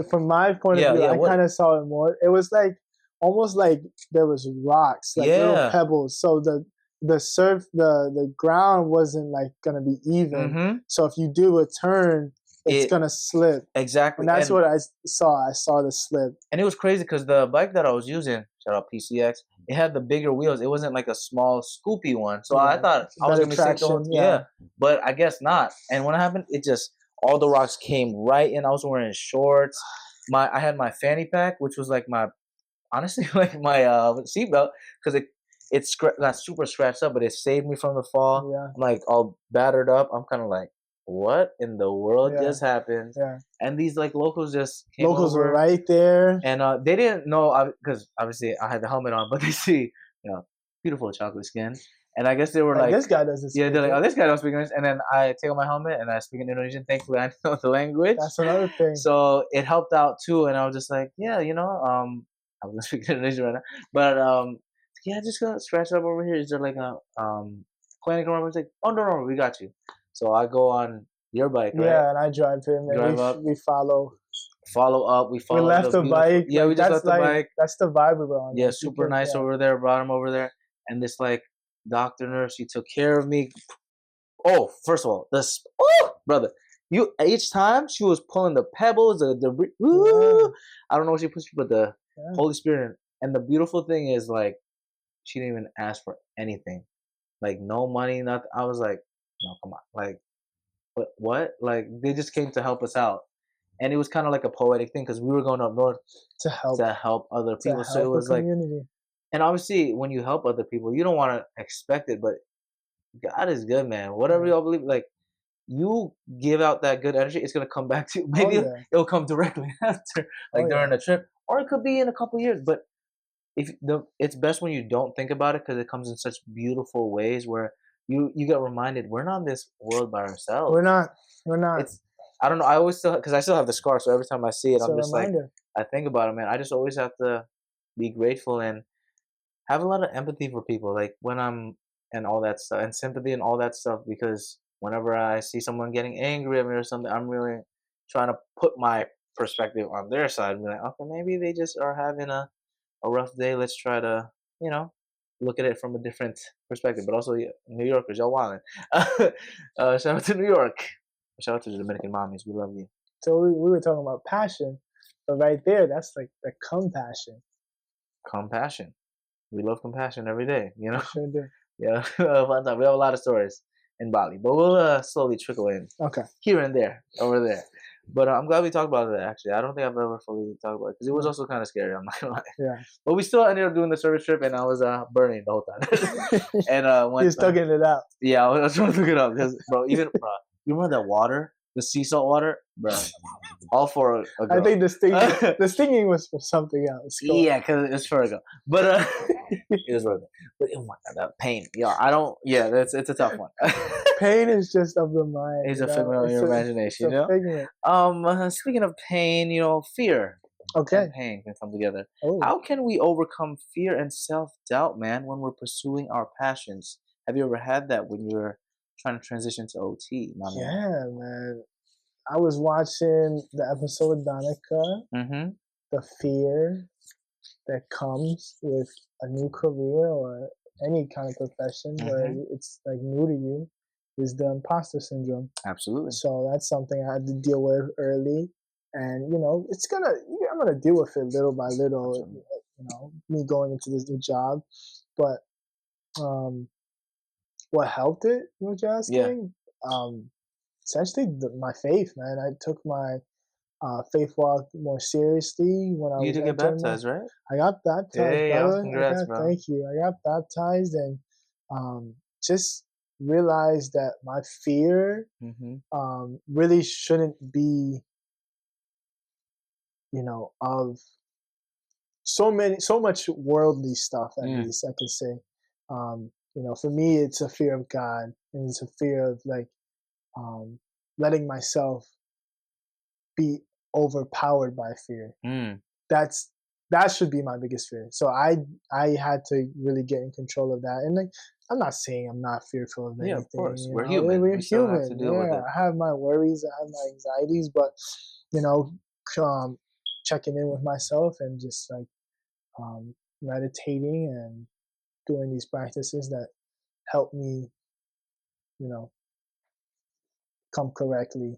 from my point of view, I kind of saw it more. It was like almost like there was rocks, like little pebbles. So the ground wasn't like gonna be even. So if you do a turn, it's gonna slip. Exactly. And that's what I saw. I saw the slip. And it was crazy because the bike that I was using, shout out PCX, it had the bigger wheels. It wasn't like a small scoopy one. So I thought I was gonna be safe. But I guess not. And when it happened, all the rocks came right in. I was wearing shorts. I had my fanny pack, which was like honestly like my seatbelt, because it got super scratched up, but it saved me from the fall. I'm like all battered up. I'm kind of like, what in the world just happened? And these like locals just came over. Were right there, and they didn't know because obviously I had the helmet on, but they see beautiful chocolate skin. And I guess they were Like, like, this guy doesn't yeah, speak they're like, oh, it. this guy don't speak English. And then I take off my helmet and I speak in Indonesian. Thankfully, I know the language. That's another thing. So it helped out too. And I was just like, yeah, you know, I'm gonna speak Indonesian right now, but yeah, just gonna scratch it up over here. Is there like a clinic or something? Like, oh no, we got you. So I go on your bike, right? Yeah, and I drive him, and Drive up. we follow. Follow up. We We follow left the bike. Yeah, like, we just left the bike. That's the vibe we were on. Yeah, like, super nice over there. Brought him over there, and this like doctor nurse, she took care of me. Oh, first of all, brother, you each time she was pulling the pebbles, I don't know what she pushed, but the Holy Spirit. And the beautiful thing is, like, she didn't even ask for anything, like no money, nothing. I was like, no, come on, like, what? Like, they just came to help us out. And it was kind of like a poetic thing because we were going up north to help other people. So it was like, and obviously when you help other people, you don't want to expect it, but God is good, man. Whatever y'all believe, like, you give out that good energy, it's gonna come back to you. Maybe it'll come directly after, like during the trip, or it could be in a couple years. But it's best when you don't think about it because it comes in such beautiful ways where you get reminded we're not in this world by ourselves. We're not. It's, I don't know. I always still, because I still have the scar, so every time I see it, I'm just like, I think about it, man. I just always have to be grateful and have a lot of empathy for people, like when I'm and all that stuff, and sympathy and all that stuff. Because whenever I see someone getting angry at me or something, I'm really trying to put my perspective on their side. And be like, okay, maybe they just are having a rough day. Let's try to, you know, look at it from a different perspective. But also, New Yorkers, y'all wildin'. Shout out to New York. Shout out to the Dominican mommies. We love you. So we were talking about passion, but right there, that's like the compassion. Compassion. We love compassion every day, you know? Sure do. Yeah, fun time. We have a lot of stories in Bali, but we'll slowly trickle in. Okay. Here and there, over there. But I'm glad we talked about that, actually. I don't think I've ever fully talked about it, because it was also kind of scary, I'm not going to lie. Yeah. But we still ended up doing the service trip, and I was burning the whole time. And you're stugging it out. Yeah, I was trying to look it up, because, bro, you remember that water? The sea salt water? Bro, all for a girl. I think the stinging was for something else. Yeah, because it's for a girl. But it was worth it. But oh my God, that pain. Yeah, I don't. Yeah, it's a tough one. Pain is just of the mind. It's a figment of your imagination. You know. Speaking of pain, you know, fear. Okay. And pain can come together. Oh. How can we overcome fear and self-doubt, man, when we're pursuing our passions? Have you ever had that when you're trying to transition to OT? Yeah, man. I was watching the episode of Danica. Mm-hmm. The fear that comes with a new career or any kind of profession where it's like new to you is the imposter syndrome. Absolutely. So that's something I had to deal with early, and you know, I'm gonna deal with it little by little. Absolutely. You know, me going into this new job, but what helped it? What you're asking? Yeah. Essentially, my faith, man. I took my faith walk more seriously when I was. You did get baptized, right? I got baptized, brother. Congrats, bro. Thank you. I got baptized and just realized that my fear really shouldn't be, you know, of so much worldly stuff. At least I could say, you know, for me, it's a fear of God, and it's a fear of like letting myself be overpowered by fear. That should be my biggest fear. So I had to really get in control of that. And like, I'm not saying I'm not fearful of anything. Yeah, of course. We're human. We're human. Have to deal with it. I have my worries. I have my anxieties. But you know, checking in with myself and just like meditating and doing these practices that help me, you know, come correctly.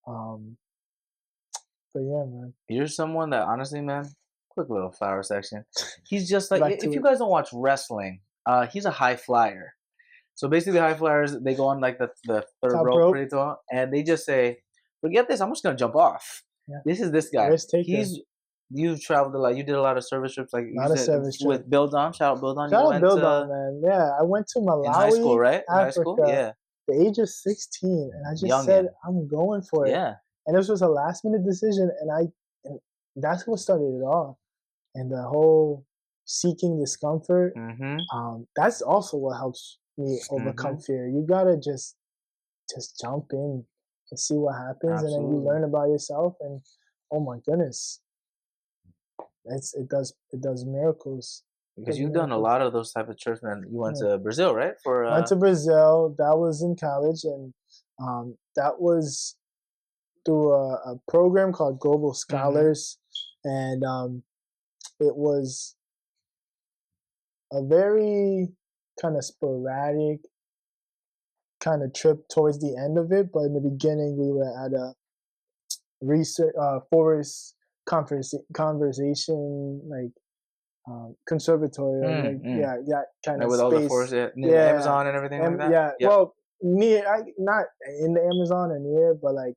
But yeah, man. You're someone that honestly, man, quick little flower section. He's just like, if you guys don't watch wrestling, he's a high flyer. So basically high flyers, they go on like the third rope pretty tall, and they just say, forget this, I'm just gonna jump off. Yeah. This is this guy. You've traveled a lot. You did a lot of service trips, like you said, with Bill Dom. Shout out Bill Dom. Shout out Bill Dom, man. Yeah, I went to Malawi. In high school, right? Africa, high school, yeah. The age of 16, and I just said, I'm going for it. Yeah. And this was a last minute decision, and that's what started it all. And the whole seeking discomfort. Mm-hmm. That's also what helps me overcome fear. You gotta just jump in and see what happens, and then you learn about yourself. And oh my goodness, it does miracles. Because you've done a lot of those type of trips, man. You went to Brazil, right? Went to Brazil. That was in college, and that was through a program called Global Scholars, and it was a very kind of sporadic kind of trip towards the end of it. But in the beginning, we were at a research forest conversation, like conservatory, yeah, that kind of with space. all the forests near the Amazon and everything like that. Yeah, well, near, not in the Amazon or near, but like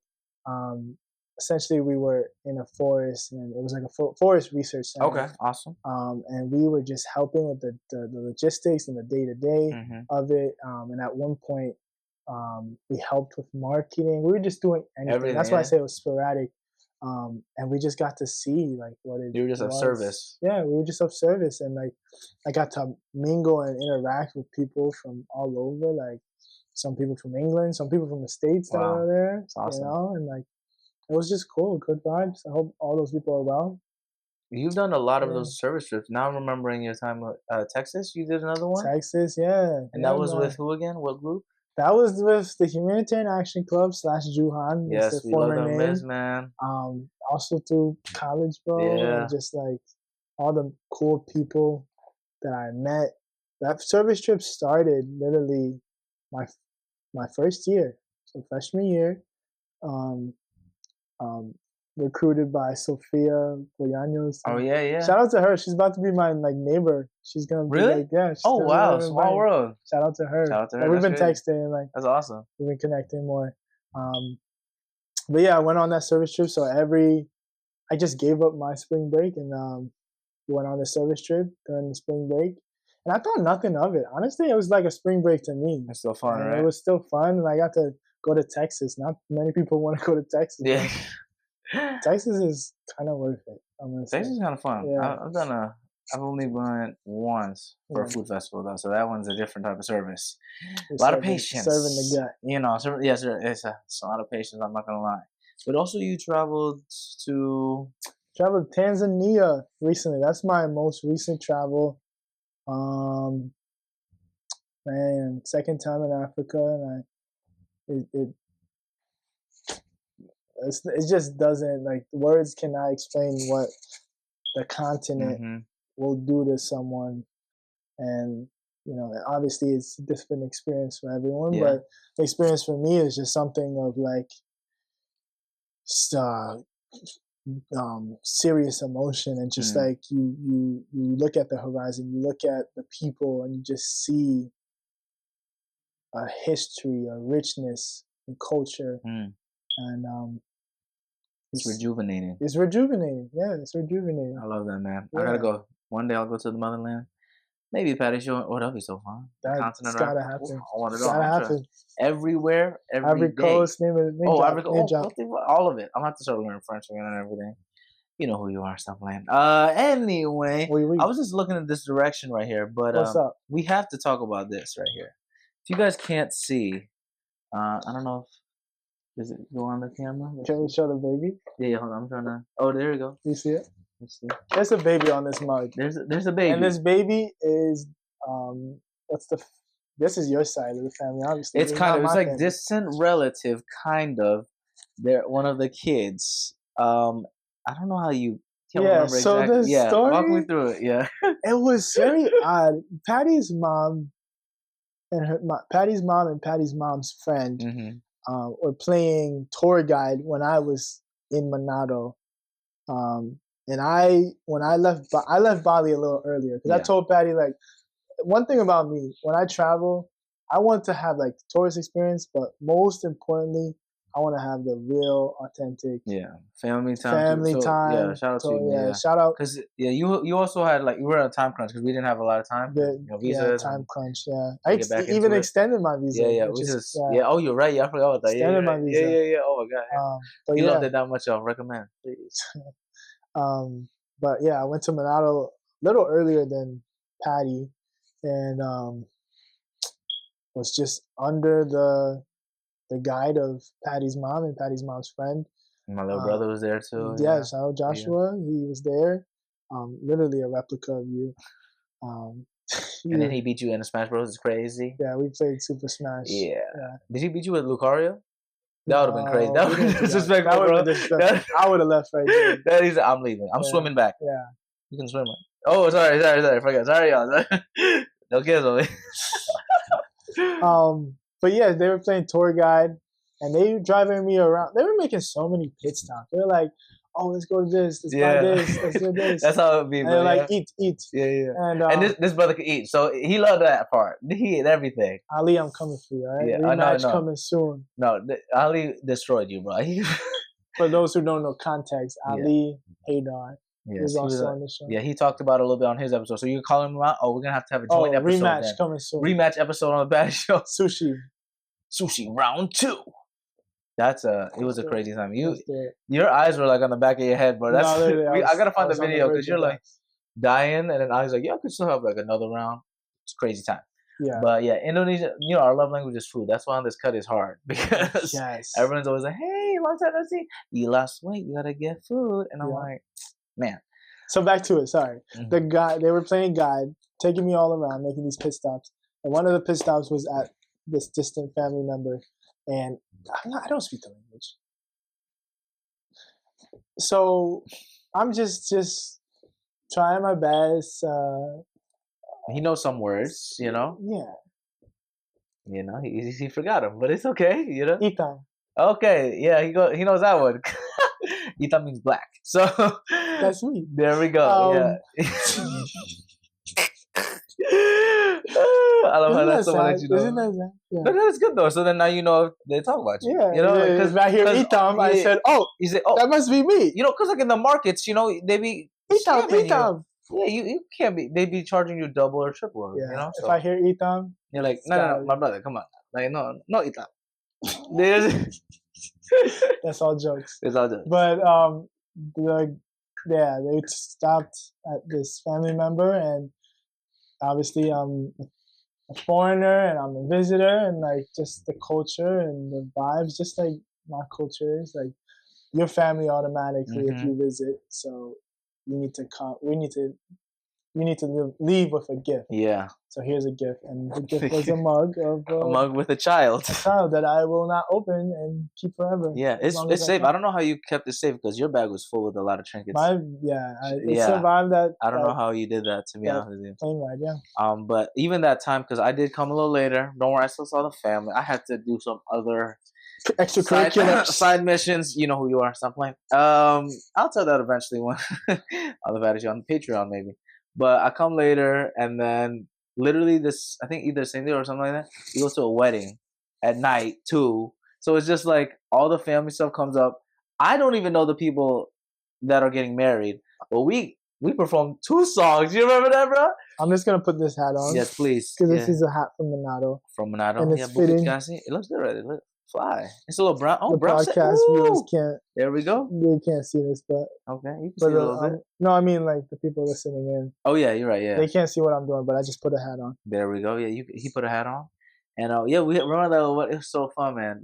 essentially we were in a forest, and it was like a forest research center. Okay, awesome. And we were just helping with the logistics and the day-to-day of it. And at one point, we helped with marketing. We were just doing anything. That's why I say it was sporadic. And we just got to see like what it was. You were just of service. Yeah, we were just of service, and like I got to mingle and interact with people from all over. Like some people from England, some people from the States that were there. That's awesome. You know, and like it was just cool, good vibes. I hope all those people are well. You've done a lot of those service trips. Now I'm remembering your time with Texas. You did another one? Texas, yeah. And that was with who again? What group? That was with the Humanitarian Action Club / Juhan. Yes, we love them, man. Also through college, bro. Yeah. And just like all the cool people that I met. That service trip started literally my first year. So freshman year. Recruited by Sofia Boyanos. Oh yeah. Shout out to her. She's about to be my like neighbor. She's gonna be like, yeah. Oh wow, small world. Shout out to her. Shout out to her. Like, we've been texting, like that's awesome. We've been connecting more. But yeah, I went on that service trip. So I just gave up my spring break and went on the service trip during the spring break. And I thought nothing of it. Honestly, it was like a spring break to me. It's still fun, right? It was still fun, and I got to go to Texas. Not many people want to go to Texas. Yeah. Texas is kind of worth it. Texas is kind of fun. Yeah. I've only went once for a food festival though, so that one's a different type of service. A lot of patience. Serving the gut. You know, it's a lot of patience, I'm not gonna lie. But also you traveled to Tanzania recently. That's my most recent travel. Man, second time in Africa, and it just doesn't, like, words cannot explain what the continent will do to someone. And you know, obviously it's a different experience for everyone, but the experience for me is just something of like serious emotion, and just like you look at the horizon, you look at the people, and you just see a history, a richness in culture. And it's rejuvenating. It's rejuvenating. Yeah, it's rejuvenating. I love that, man. Yeah. I gotta go. One day I'll go to the motherland. Maybe Patty show. Oh, that'll be so fun. That's gotta happen. I want to go. Gotta happen. Everywhere, every coast, name Ivory Coast. All of it. I'm gonna have to start learning French again and everything. You know who you are. Stop playing. Anyway, I was just looking at this direction right here, but what's up? We have to talk about this right here. If you guys can't see, I don't know if does it go on the camera. Can we show the baby? Yeah, hold on. I'm trying to. Oh, there you go. You see it? Let's see. There's a baby on this mug. There's a baby, and this baby is this is your side of the family, obviously. It's kind of like distant relative, kind of. They're one of the kids. I don't know how you. Can't remember so exactly. the story. Walk me through it. Yeah. It was very odd. Patty's mom and Patty's mom's friend were playing tour guide when I was in Manado. And when I left Bali a little earlier, because I told Patty, like, one thing about me, when I travel, I want to have like the tourist experience, but most importantly, I want to have the real, authentic, family time. Yeah, shout out to you. Yeah, shout out. Because you also had like you were on a time crunch because we didn't have a lot of time. Visas. Time crunch. Yeah, I even extended my visa. Oh, you're right. Yeah, I forgot about that. Extended my visa. Yeah. Oh my god. You loved it that much. I'll recommend, please. But yeah, I went to Manado little earlier than Patty, and was just under the guide of Patty's mom and Patty's mom's friend. My little brother was there too. Yeah, shout out Joshua. Yeah. He was there. Literally a replica of you. And then he beat you in the Smash Bros. It's crazy. Yeah, we played Super Smash. Yeah. Did he beat you with Luckario? That would have been crazy. That would have been disrespectful, bro. I would have left right there. He's like, I'm leaving. I'm swimming back. Yeah. You can swim. Oh, sorry. Forget. Sorry, y'all. No kids on me. But yeah, they were playing tour guide, and they were driving me around. They were making so many pit stops. They were like, "Oh, let's go to this. Let's buy this. Let's do this." That's how it be. And they're like, "Eat." Yeah. And this brother can eat, so he loved that part. He ate everything. Ali, I'm coming for you. All right, rematch coming soon. No, Ali destroyed you, bro. For those who don't know context, Ali Haydar. Yes, also on the show. Yeah, he talked about it a little bit on his episode. So you call him out? Oh, we're gonna have to have a joint episode. Rematch then. Coming soon. Rematch episode on the Patty Show. Sushi round 2. It was a crazy time. Your eyes were like on the back of your head, bro. That's I gotta find the video because you're like dying, and then I was like, yeah, I could still have like another round. It's crazy time. Yeah. But yeah, Indonesia, our love language is food. That's why on this cut is hard because everyone's always like, hey, long time no see. You lost weight, you gotta get food. And I'm like, man. So back to it, sorry. The guy, they were playing guide, taking me all around, making these pit stops. And one of the pit stops was at this distant family member. And I don't speak the language. So I'm just trying my best. He knows some words, Yeah. He forgot them, but it's okay, Itam. Okay, yeah, he knows that one. Itam means black. So that's me. There we go. Yeah. I love how that's someone that you know. Isn't that sad? Yeah. But that's good though. So then now you know they talk about you. Yeah, because I hear Itam, I said, you say, that must be me. Because like in the markets, they be Itam. Yeah, you can't be. They be charging you double or triple. Yeah. So if I hear Itam, you're like, no, my brother, come on, like no Itam. That's all jokes. It's all jokes. But they stopped at this family member, and obviously I'm a foreigner and I'm a visitor, and like just the culture and the vibes, just like my culture is like your family automatically if you visit. So you need to come. We need to leave with a gift. Yeah. So here's a gift, and the gift was a mug of a mug with a child. A child that I will not open and keep forever. Yeah, it's safe. I don't know how you kept it safe because your bag was full with a lot of trinkets. It survived that. I don't know how you did that, to be honest with you. Plane ride, yeah. But even that time, because I did come a little later. Don't worry, I still saw the family. I had to do some other extracurricular side missions. You know who you are. Stop playing. I'll tell that eventually when on the Patty Show, on Patreon maybe. But I come later, and then literally this, I think either same day or something like that, he goes to a wedding at night too. So it's just like all the family stuff comes up. I don't even know the people that are getting married, but we performed 2 songs. You remember that, bro? I'm just gonna put this hat on. Yes, please. Because this is a hat from Monado. From Monado, and it's fitting. It looks good, right? It looks fly. It's a little brown. Oh, the brown. Podcast viewers can't. There we go. They can't see this, but okay, you can see a little bit. No, I mean like the people listening in. Oh yeah, you're right. Yeah, they can't see what I'm doing, but I just put a hat on. There we go. Yeah, he put a hat on, and we remember that. It was so fun, man.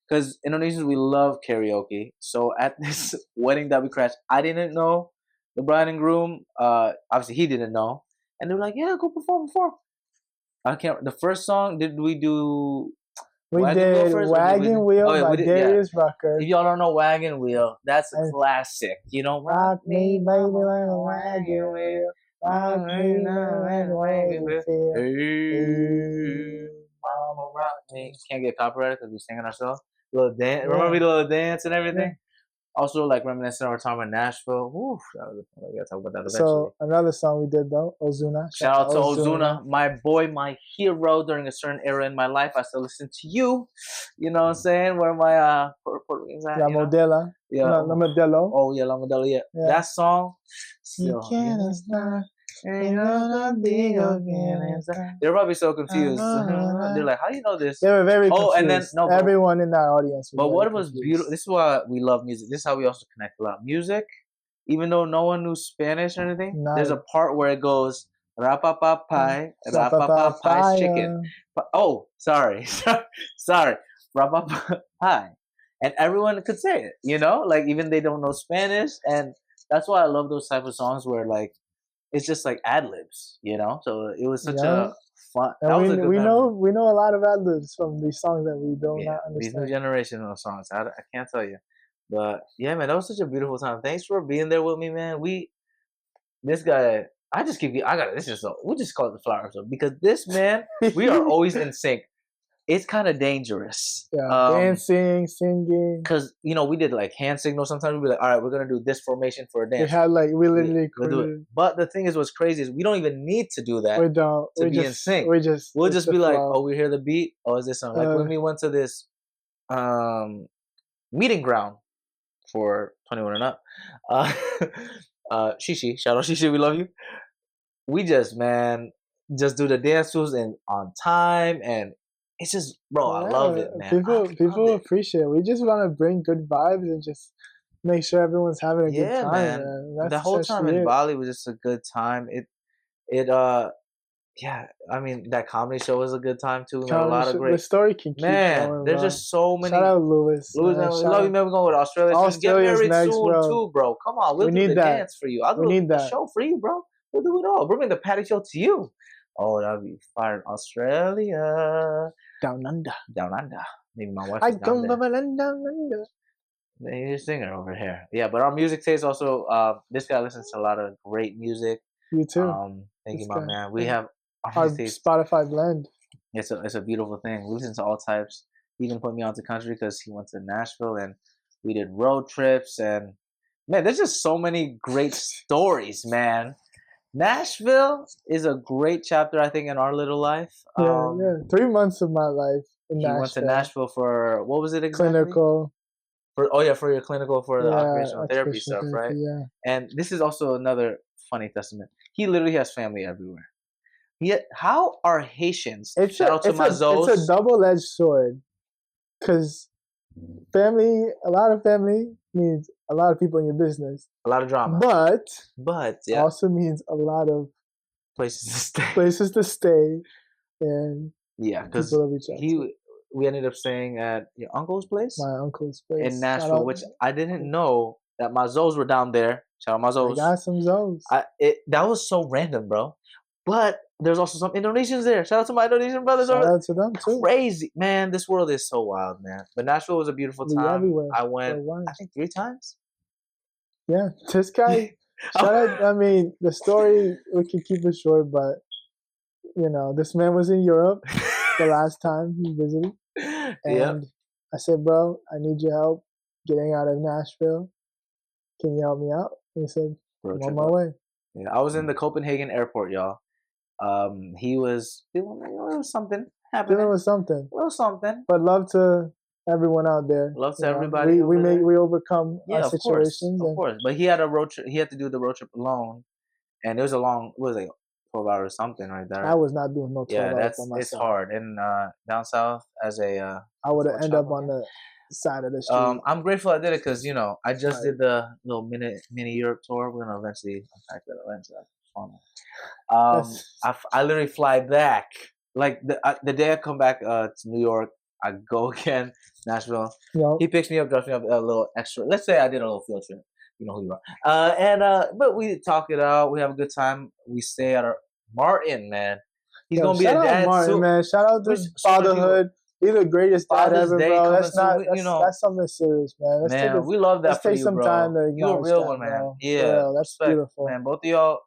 Because Indonesians, we love karaoke. So at this wedding that we crashed, I didn't know the bride and groom. Obviously he didn't know, and they were like, "Yeah, go perform." I can't. The first song, did we do? We did Wagon Wheel by Darius Rucker. If y'all don't know Wagon Wheel, that's a classic. Rock me, baby, like a wagon wheel. Rock me like a wagon wheel. Mama, rock me. Can't get copyrighted because we're singing ourselves. Little dance. Remember we did a little dance and everything? Yeah. Also, like reminiscing of our time in Nashville. Woo, we gotta talk about that eventually. So another song we did though, Ozuna. Shout out to Ozuna, my boy, my hero during a certain era in my life. I still listen to you. You know what I'm saying? Where my Puerto Ricans at? La Modela. Yeah. La Modelo. Oh yeah, La Modelo. Yeah. That song. Still, they're probably so confused. They're like, "How do you know this?" They were very confused. And then everyone in that audience. But what was beautiful? This is why we love music. This is how we also connect a lot. Music even though no one knew Spanish or anything, there's a Nice. part where it goes rapapa pie, rapapa pie's chicken. Papaya. Oh, sorry, sorry, rapapa pie, and everyone could say it. Like even they don't know Spanish, and that's why I love those type of songs where like it's just like ad libs. So it was such Yeah. a fun. And That was a good memory. we know a lot of ad libs from these songs that we do Yeah, not these new understand. generational songs. I can't tell you. But yeah, man, that was such a beautiful time. Thanks for being there with me, man. This guy, I just keep, I got this is so, we just call it the flower episode because this man, we are always in sync. It's kind of dangerous. Yeah, dancing, singing. Because, we did like hand signals. Sometimes we'd be like, all right, we're going to do this formation for a dance. We had like, we literally we'll do it. But the thing is, what's crazy is we don't even need to do that. We don't. To be in sync. We'll just be like, oh, we hear the beat. Oh, is this something? Like when we went to this meeting ground for 21 and up. Shishi, shout out Shishi, we love you. We just do the dance moves and on time, and it's just, bro, I love it, man. People appreciate it. We just want to bring good vibes and just make sure everyone's having a good time, man. The whole time in Bali was just a good time. Yeah, I mean that comedy show was a good time too. We met a lot of great. The story can keep going. There's just so many. Shout out Lewis. Lewis, man, we love you, man. We're going with Australia. Australia's Get married next, soon bro. too, bro. Come on, we'll do the dance for you. I'll do the show for you, bro. We'll do it all. We'll bring the patty show to you. Oh, that'd be fire. Australia. Down under. Down under. Maybe my wife is down there. Down under. You're a singer over here. Yeah, but our music taste also, this guy listens to a lot of great music. You too. Thank you, my man. We have our Spotify blend. It's a beautiful thing. We listen to all types. He even put me onto country because he went to Nashville and we did road trips. And man, there's just so many great stories, man. Nashville is a great chapter, I think, in our little life. Yeah. 3 months of my life in Nashville. You went to Nashville for, what was it exactly? Clinical. For your clinical for the occupational therapy stuff, right? Yeah. And this is also another funny testament. He literally has family everywhere. How are Haitians? Shout out to my Zos. It's a double-edged sword, because a lot of family means a lot of people in your business, a lot of drama, but also means a lot of places to stay, and because we ended up staying at your uncle's place, my uncle's place in Nashville, which I didn't know that my Zos were down there. Shout out my Zos. I got some Zos. That was so random, bro. But there's also some Indonesians there. Shout out to my Indonesian brothers. Shout out to them too. Crazy, man. This world is so wild, man. But Nashville was a beautiful time. Everywhere. I went, I think 3 times. Yeah, this guy. Shout out. I mean, the story, we can keep it short, but this man was in Europe the last time he visited, and I said, "Bro, I need your help getting out of Nashville. Can you help me out?" And he said, "I'm on my way." Yeah, I was in the Copenhagen airport, y'all. He was feeling like, there was something happening. There was something. A little something. But love to everyone out there. Love to everybody. We overcome our situations. Of course. But he had a road trip. He had to do the road trip alone, and it was it was like 12 hours or something right there. I was not doing no 12 hours by myself. It's hard. And down south as a I would have ended up on the side of the street. I'm grateful I did it because I just did the little mini Europe tour. We're gonna eventually unpack that eventually. I literally fly back like the day I come back to New York. I go again, Nashville. Yep. He picks me up, drops me up a little extra. Let's say I did a little field trip. You know who you are. But we talk it out. We have a good time. We stay at our Martin, man. He's gonna be a dad. Martin, man. Shout out to fatherhood. He's the greatest dad ever, bro. That's something serious, man. We love that. Let's take some time to you a real one, man. Bro. Yeah, that's beautiful, man. Both of y'all,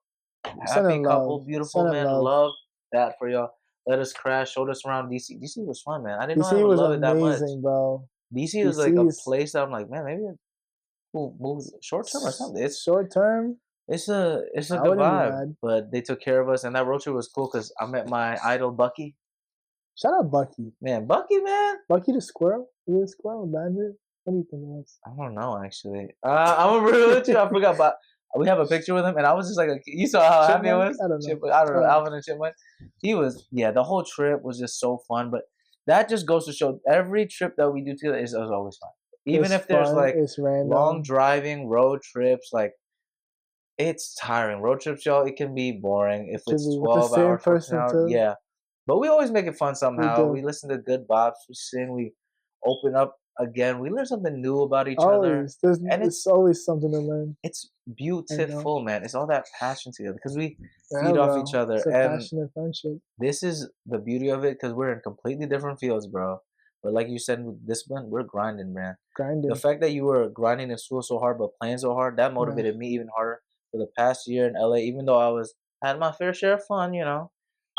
happy couple, beautiful, man. Love that for y'all. Let us crash, showed us around DC. DC was fun, man. I didn't know I would love it that much, bro. DC was like a place that I'm like, man, maybe we'll move short term or something. It's short term. It's a good vibe, but they took care of us, and that road trip was cool because I met my idol Bucky. Shout out Bucky. Man, Bucky, man. Bucky the squirrel? Is it a squirrel? Badger? What do you think it was? I don't know, actually. I'm gonna be real with you. I forgot, but we have a picture with him, and I was just like, you saw how happy I was? I don't know. I don't know. Alvin and Chipmunk. He was, the whole trip was just so fun, but that just goes to show every trip that we do together is always fun. Even if there's like long driving road trips, like It's tiring. Road trips, y'all, it can be boring if It can it's be with the 12 same hours, 14 person hours. too. Yeah. But we always make it fun We somehow. We do. listen to good bops, we sing, we open up again. We learn something new about each other. Always. And There's always something to learn. it's I know. beautiful, man. It's all that passion together because we Yeah, feed off each bro. other. It's a And passionate friendship. this is the beauty of it because we're in completely different fields, bro. But like you said, with discipline, we're grinding, man. The Grinding. fact that you were grinding in school so hard but playing so hard, that Yeah. motivated me even harder for the past year in LA. Even though I was had my fair share of fun,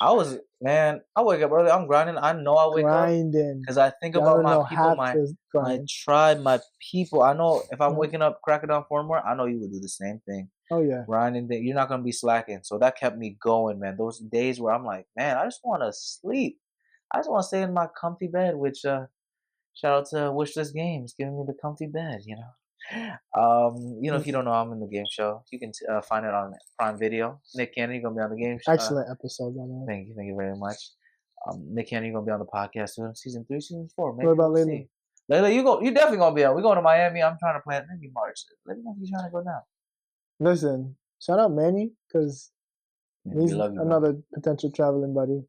I was, man. I wake up early. I'm grinding. I know I wake up Grinding. because I think Y'all about don't my know people, half my the my grind. tribe, my people. I know if I'm Yeah. waking up, cracking down for more, I know you would do the same thing. Oh yeah. Grinding, you're not gonna be slacking. So that kept me going, man. Those days where I'm like, man, I just want to sleep. I just want to stay in my comfy bed. Which shout out to Wishless Games giving me the comfy bed. If you don't know, I'm in the game show. You can find it on Prime Video. Nick Cannon gonna be on the game. Excellent episode, by the way. Thank you very much. Nick Cannon gonna be on the podcast soon. Season 3, season 4. What Maybe about we'll Layla? see. Layla, you definitely gonna be on. We're going to Miami. I'm trying to plan maybe March. Let me know if you're trying to go now. Listen, shout out Manny, because Yeah, we he's love you, bro. another potential traveling buddy.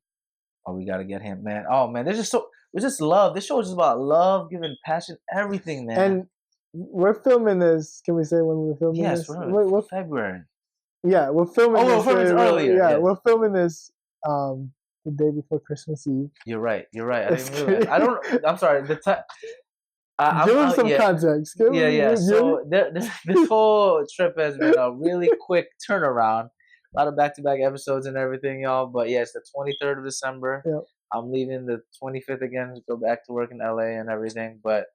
Oh, we gotta get him, man. Oh man, there's just love. This show is just about love, giving passion, everything, man. And we're filming this. Can we say when we're filming Yes, this? we're February. Yeah, we're filming Oh, we're this. filming this earlier. Yeah, Yes. we're filming this the day before Christmas Eve. You're right. You're right. I didn't realize. I don't. I'm sorry. The time. I'm Give him out. some Yeah. context. Yeah. So this whole trip has been a really quick turnaround. A lot of back-to-back episodes and everything, y'all. But yeah, it's the 23rd of December. Yep. I'm leaving the 25th again to go back to work in LA and everything. But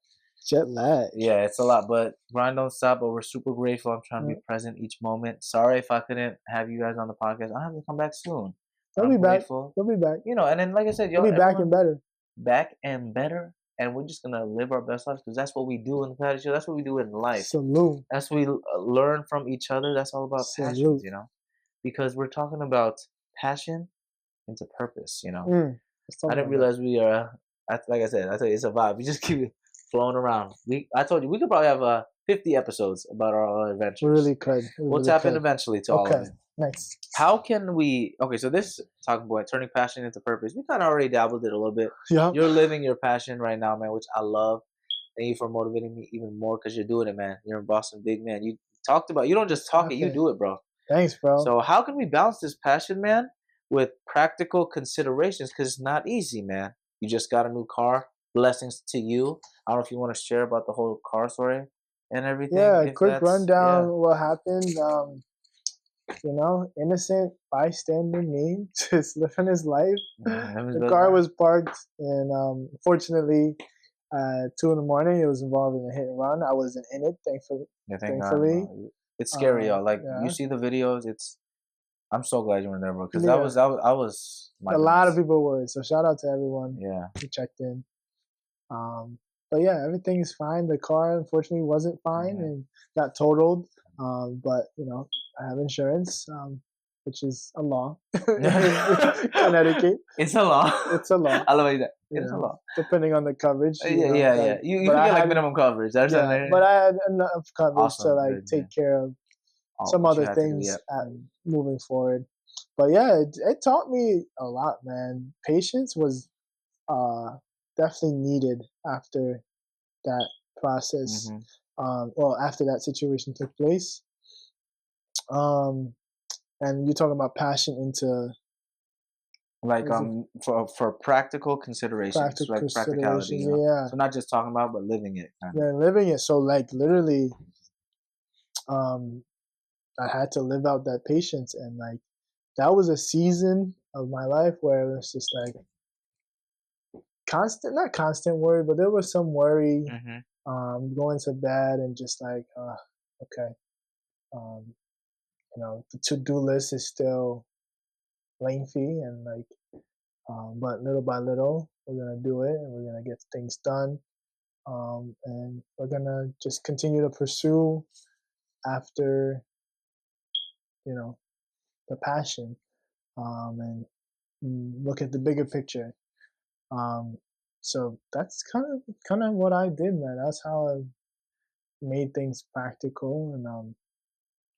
Jet lag. yeah, it's a lot. But grind don't stop. But we're super grateful. I'm trying to be present each moment. Sorry if I couldn't have you guys on the podcast. I have to come back soon. They'll I'm be back. grateful. They'll be back. And then like I said, They'll y'all, be back and everyone better. back and better. And we're just gonna live our best lives because that's what we do in the patio. That's what we do in life. Salute. That's what we learn from each other. That's all about passions, because we're talking about passion into purpose. I didn't realize we are. Like I said, I tell you, it's a vibe. We just keep it flowing around. I told you we could probably have 50 episodes about our adventures. We really could. We'll tap in eventually to all of it. Nice. How can we? Okay, so this talking about turning passion into purpose. We kind of already dabbled it a little bit. Yeah. You're living your passion right now, man, which I love. Thank you for motivating me even more because you're doing it, man. You're in Boston, big man. You talked about. You don't just talk it. You do it, bro. Thanks, bro. So how can we balance this passion, man, with practical considerations? Because it's not easy, man. You just got a new car. Blessings to you. I don't know if you want to share about the whole car story and everything. Yeah, quick rundown. What happened? Innocent bystander me, just living his life. The car was parked, and unfortunately, 2 in the morning, it was involved in a hit and run. I wasn't in it, thankfully. Yeah, thankfully. It's scary, y'all. Like you see the videos. I'm so glad you were there, bro. Because I was. A lot of people were. So shout out to everyone. Yeah. Who checked in. But yeah, everything is fine. The car unfortunately wasn't fine and got totaled. But I have insurance, which is a law in Connecticut. It's a law. It's a law. I love that. It's a law. Depending on the coverage. Yeah. You can get like minimum coverage. But I had enough coverage to take care of some other things moving forward. But yeah, it taught me a lot, man. Patience was definitely needed after that process. After that situation took place. And you're talking about passion into for practical considerations, practicality. Yeah. So not just talking about, but living it. Yeah, living it. So literally, I had to live out that patience, and that was a season of my life where it was just not constant worry, but there was some worry. Going to bed and just okay. The to-do list is still lengthy and but little by little we're gonna do it and we're gonna get things done. And we're gonna just continue to pursue after the passion, and look at the bigger picture. So that's kind of what I did, man. That's how I made things practical, and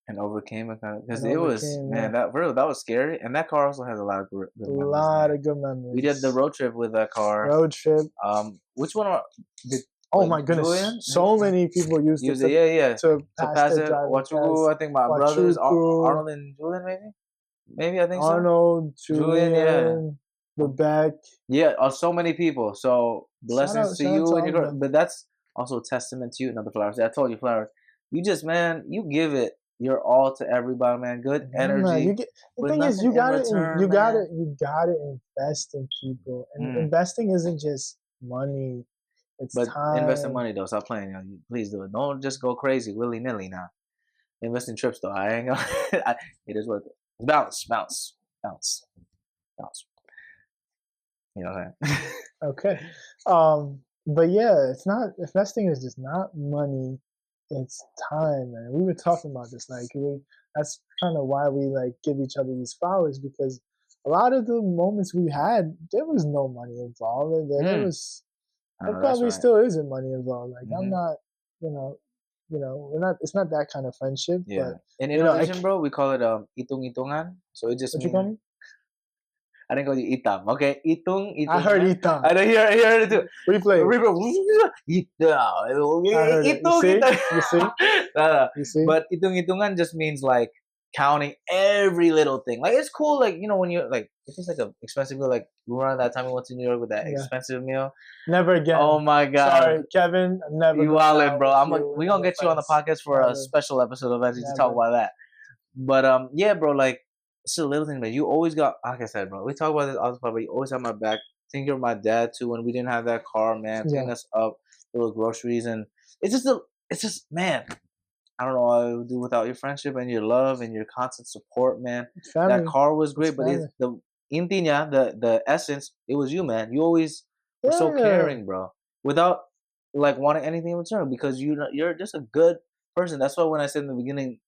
And overcame it because and it was, overcame. man, Yeah. that was scary. And that car also has a lot of good A memories. lot Man. of good We did the memories. road trip with that car. Road trip. Which one did? Oh my goodness! Julian? So many people used it To pass their it. driving Wachugu, test. I think my brothers, Arnold and Julian, maybe I think so. Arnold, Julian, yeah. Quebec. Yeah, so many people. So blessings to Shout out you to and all your of girl. them. But that's also a testament to you. Another Flowers. I told you, Flowers. You just, man, you give it your all to everybody, man. Good Yeah, energy. man. The with thing is, nothing you in gotta, return, you man. gotta, you gotta invest in people, and investing isn't just money; it's But time. invest in money though. Stop playing. Please do it. Don't just go crazy willy nilly now. Invest in trips though. I ain't gonna. It is worth it. Bounce. You know what I'm saying? Okay. But yeah, it's not, investing is just not money, it's time. And we were talking about this, like that's kind of why we like give each other these flowers, because a lot of the moments we had, there was no money involved. There probably still isn't money involved. Like I'm not, we're not, it's not that kind of friendship. Yeah. But In Indonesian, bro, we call it itung-itungan. So it just what means, you call me? I didn't call you itam. Okay, itung-itungan. I heard itam. I don't hear it too. Replay. I heard it. You see? You see? But itung-itungan just means like counting every little thing. Like it's cool, like when you're like, if it's like an expensive meal, like we were on that time we went to New York with that expensive meal. Never again. Oh my god. Sorry, Kevin. Never. You wildin', bro. We gonna get you on the podcast for a special episode eventually to talk about that. But yeah, bro, like it's a little thing, man. You always got, like I said, bro. We talk about this all the time, but you always have my back. Think you're my dad too when we didn't have that car, man. Taking us up little groceries, and it's just man. I don't know what I would do without your friendship and your love and your constant support, man. That car was great, but it's the intinya, the essence, it was you, man. You always were so caring, bro. Without like wanting anything in return, because you're just a good person. That's why when I said in the beginning,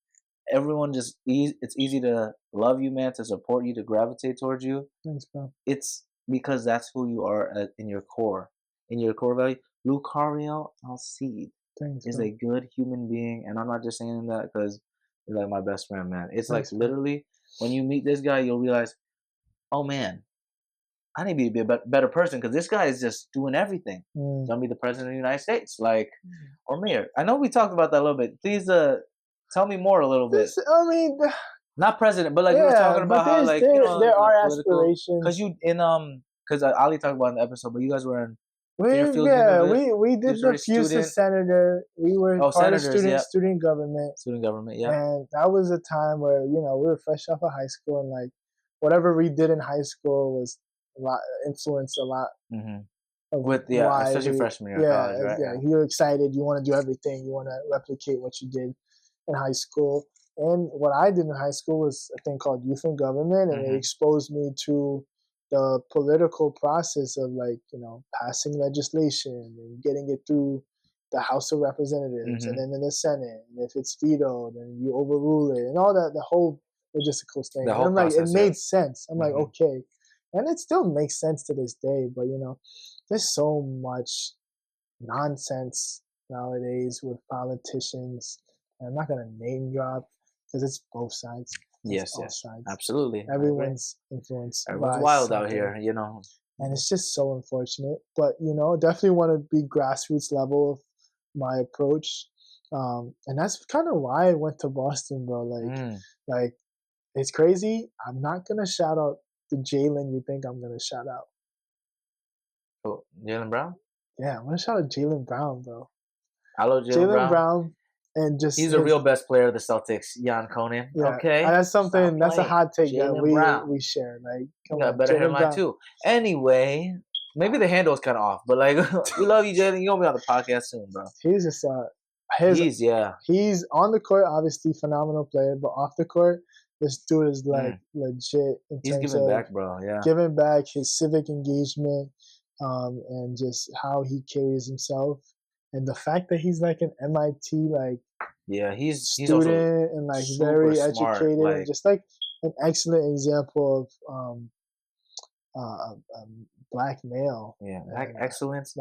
everyone just it's easy to love you, man, to support you, to gravitate towards you. Thanks, bro. It's because that's who you are in your core value. Luckario Alcide is a good human being, and I'm not just saying that because you're like my best friend, man. It's like literally when you meet this guy, you'll realize, oh man, I need to be a better person because this guy is just doing everything. He's gonna be the president of the United States, like, or mayor. I know we talked about that a little bit. Please, tell me more a little bit. I mean, not president, but like we were talking about how like there are aspirations. Because you because Ali talked about in the episode, but you guys were in. We did the FUSA senator. We were part of student government. Student government, yeah. And that was a time where we were fresh off of high school, and like whatever we did in high school was influenced a lot. With especially freshman year of college, right? Yeah, you're excited. You want to do everything. You want to replicate what you did in high school. And what I did in high school was a thing called Youth in Government, and it exposed me to the political process of passing legislation and getting it through the House of Representatives and then in the Senate. And if it's vetoed, then you overrule it and all that, the whole logistical thing. And I'm like, it made sense. I'm like, okay. And it still makes sense to this day, but there's so much nonsense nowadays with politicians. And I'm not going to name drop because it's both sides. Yes, absolutely. Everyone's influenced. Everyone's wild out here, and it's just so unfortunate. But definitely want to be grassroots level of my approach, and that's kind of why I went to Boston, bro. Like it's crazy. I'm not gonna shout out the Jalen you think I'm gonna shout out. Oh, Jaylen Brown? Yeah, I'm gonna shout out Jaylen Brown, bro. I love Jaylen Brown. And he's the real best player of the Celtics, Jan Conan. Yeah, okay, that's something. That's a hot take that we share. Like, come on, better hairline too. Anyway, maybe the handle is kind of off, but like, we love you, Jalen. You're gonna be on the podcast soon, bro. He's just he's on the court, obviously phenomenal player, but off the court, this dude is like legit. He's giving back, bro. Yeah, giving back, his civic engagement, and just how he carries himself. And the fact that he's like an MIT he's student also and like very smart, educated, and just like an excellent example of black male. Yeah, excellence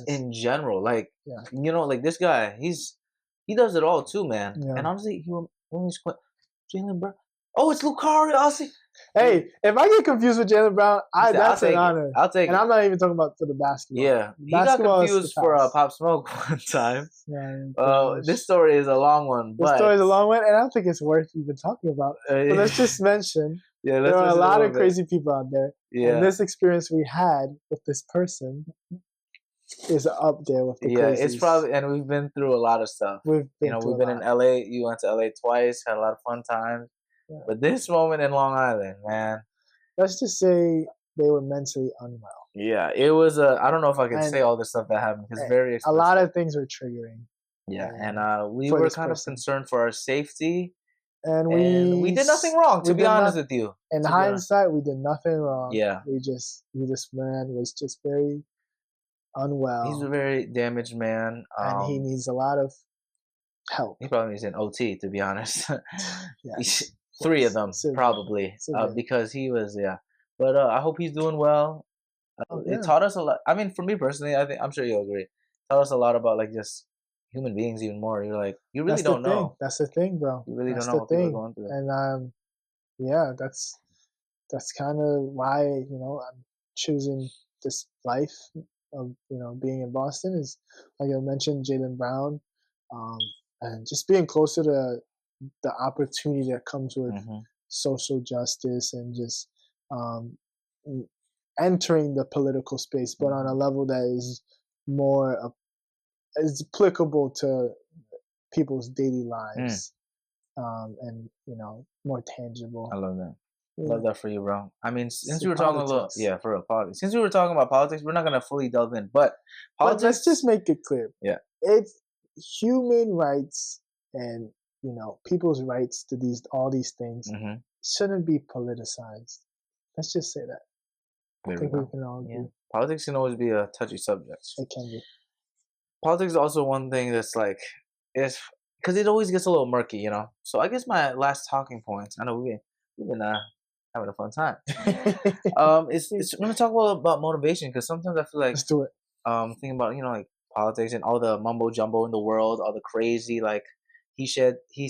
in general. Like like this guy, he does it all too, man. Yeah. And honestly, Jaylen Brown. Oh, it's Luckario Alcide. Hey, if I get confused with Jaylen Brown, that's an honor. I'll take and it. I'm not even talking about for the basketball. Yeah, he got Basketball is confused the for past. Pop Smoke one time. Yeah, This story is a long one, the but story is a long one, and I don't think it's worth even talking about. But let's just mention there are a lot of crazy people out there, and this experience we had with this person is up there with the crazies. It's probably, and we've been through a lot of stuff. We've been in LA. You went to LA twice, had a lot of fun times. Yeah. But this moment in Long Island, man. Let's just say they were mentally unwell. Yeah, it was I don't know if I can say all the stuff that happened because very explicit. A lot of things were triggering. Yeah, and we were kind of concerned for our safety. And we did nothing wrong, to be honest with you. In hindsight, we did nothing wrong. Yeah. This man was just very unwell. He's a very damaged man. And he needs a lot of help. He probably needs an OT, to be honest. Yes. 3 of them, probably. Because he was, But I hope he's doing well. It taught us a lot. I mean, for me personally, I'm sure you'll agree. It taught us a lot about, like, just human beings even more. You're like, you really don't know. That's the thing, bro. You really don't know what people are going through. And that's kind of why I'm choosing this life of being in Boston. Is like I mentioned, Jaylen Brown, and just being closer to the opportunity that comes with social justice and just entering the political space, but on a level that is more is applicable to people's daily lives, and more tangible. I love that. Yeah. Love that for you, bro. I mean, since we were talking a little, for real politics. Since we were talking about politics, we're not gonna fully delve in, but politics. But let's just make it clear. Yeah, it's human rights and people's rights to all these things shouldn't be politicized. Let's just say that. I think we can all agree. Yeah. Politics can always be a touchy subject. It can be. Politics is also one thing that's like, because it always gets a little murky, So I guess my last talking points. I know we've been having a fun time. We're gonna talk about motivation because sometimes I feel like let's do it. Thinking about like politics and all the mumbo jumbo in the world, all the crazy like he said, she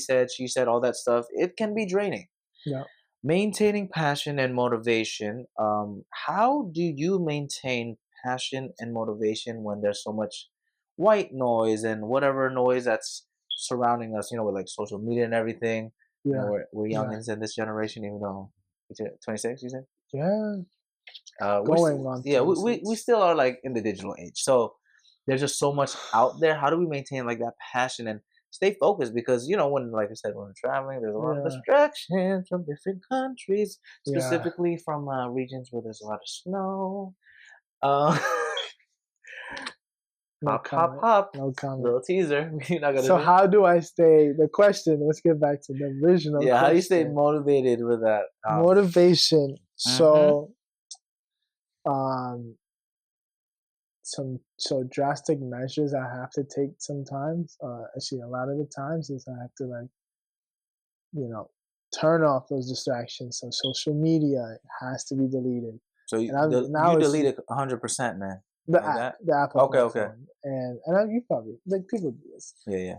said, all that stuff. It can be draining. Yeah. Maintaining passion and motivation. How do you maintain passion and motivation when there's so much white noise and whatever noise that's surrounding us? With like social media and everything. Yeah. We're youngins in this generation, even though 26, you said? Yeah. Going on. Yeah, we still are like in the digital age. So there's just so much out there. How do we maintain like that passion and stay focused? Because when, like I said, when we're traveling, there's a lot of distractions from different countries, specifically from regions where there's a lot of snow. No comment. Little teaser. So how do I stay? The question. Let's get back to the original. Yeah, how do you stay motivated with that? Motivation. So, so drastic measures I have to take sometimes. Actually, a lot of the times is I have to turn off those distractions. So social media has to be deleted. So you delete it 100%, man. The app. Okay. And you probably people do this. Yeah.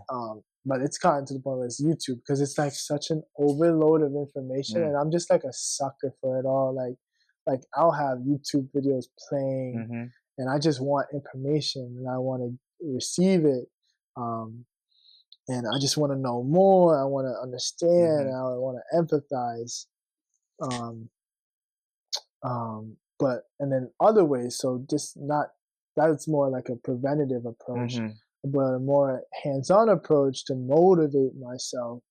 But it's gotten to the point where it's YouTube because it's like such an overload of information, and I'm just like a sucker for it all. Like I'll have YouTube videos playing, and I just want information, and I want to receive it, and I just want to know more. I want to understand. I want to empathize. But and then other ways. So just not. That's more like a preventative approach, but a more hands-on approach to motivate myself,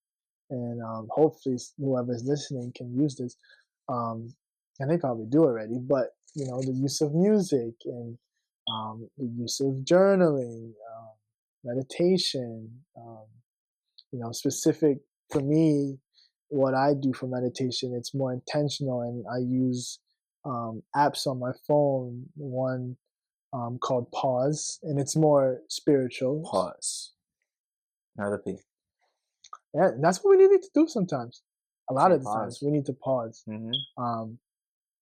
and hopefully whoever's listening can use this, and they probably do already. But the use of music and the use of journaling, meditation, specific for me, what I do for meditation, it's more intentional, and I use apps on my phone. One called Pause, and it's more spiritual. Pause. Another P. Yeah, and that's what we need to do sometimes. A lot of the times we need to pause.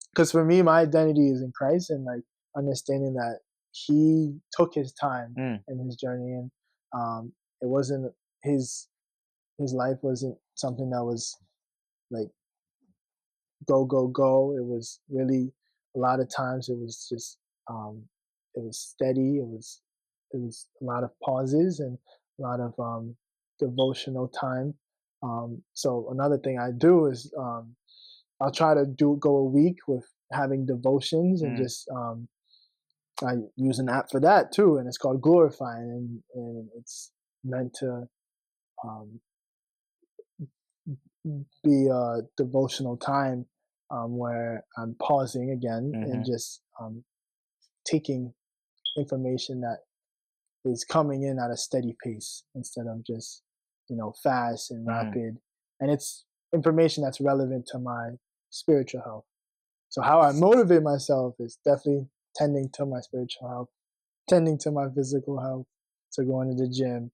Because for me, my identity is in Christ, and like understanding that He took His time in His journey, and it wasn't His life wasn't something that was like go go go. It was really a lot of times it was just it was steady. It was a lot of pauses and a lot of devotional time. So another thing I do is I'll try to go a week with having devotions and just I use an app for that too, and it's called Glorifying, and it's meant to um, be a devotional time where I'm pausing again and Mm-hmm. just taking information that is coming in at a steady pace instead of just fast and Mm-hmm. rapid, and it's information that's relevant to my spiritual health. So how I motivate myself is definitely tending to my spiritual health, tending to my physical health, so going to the gym,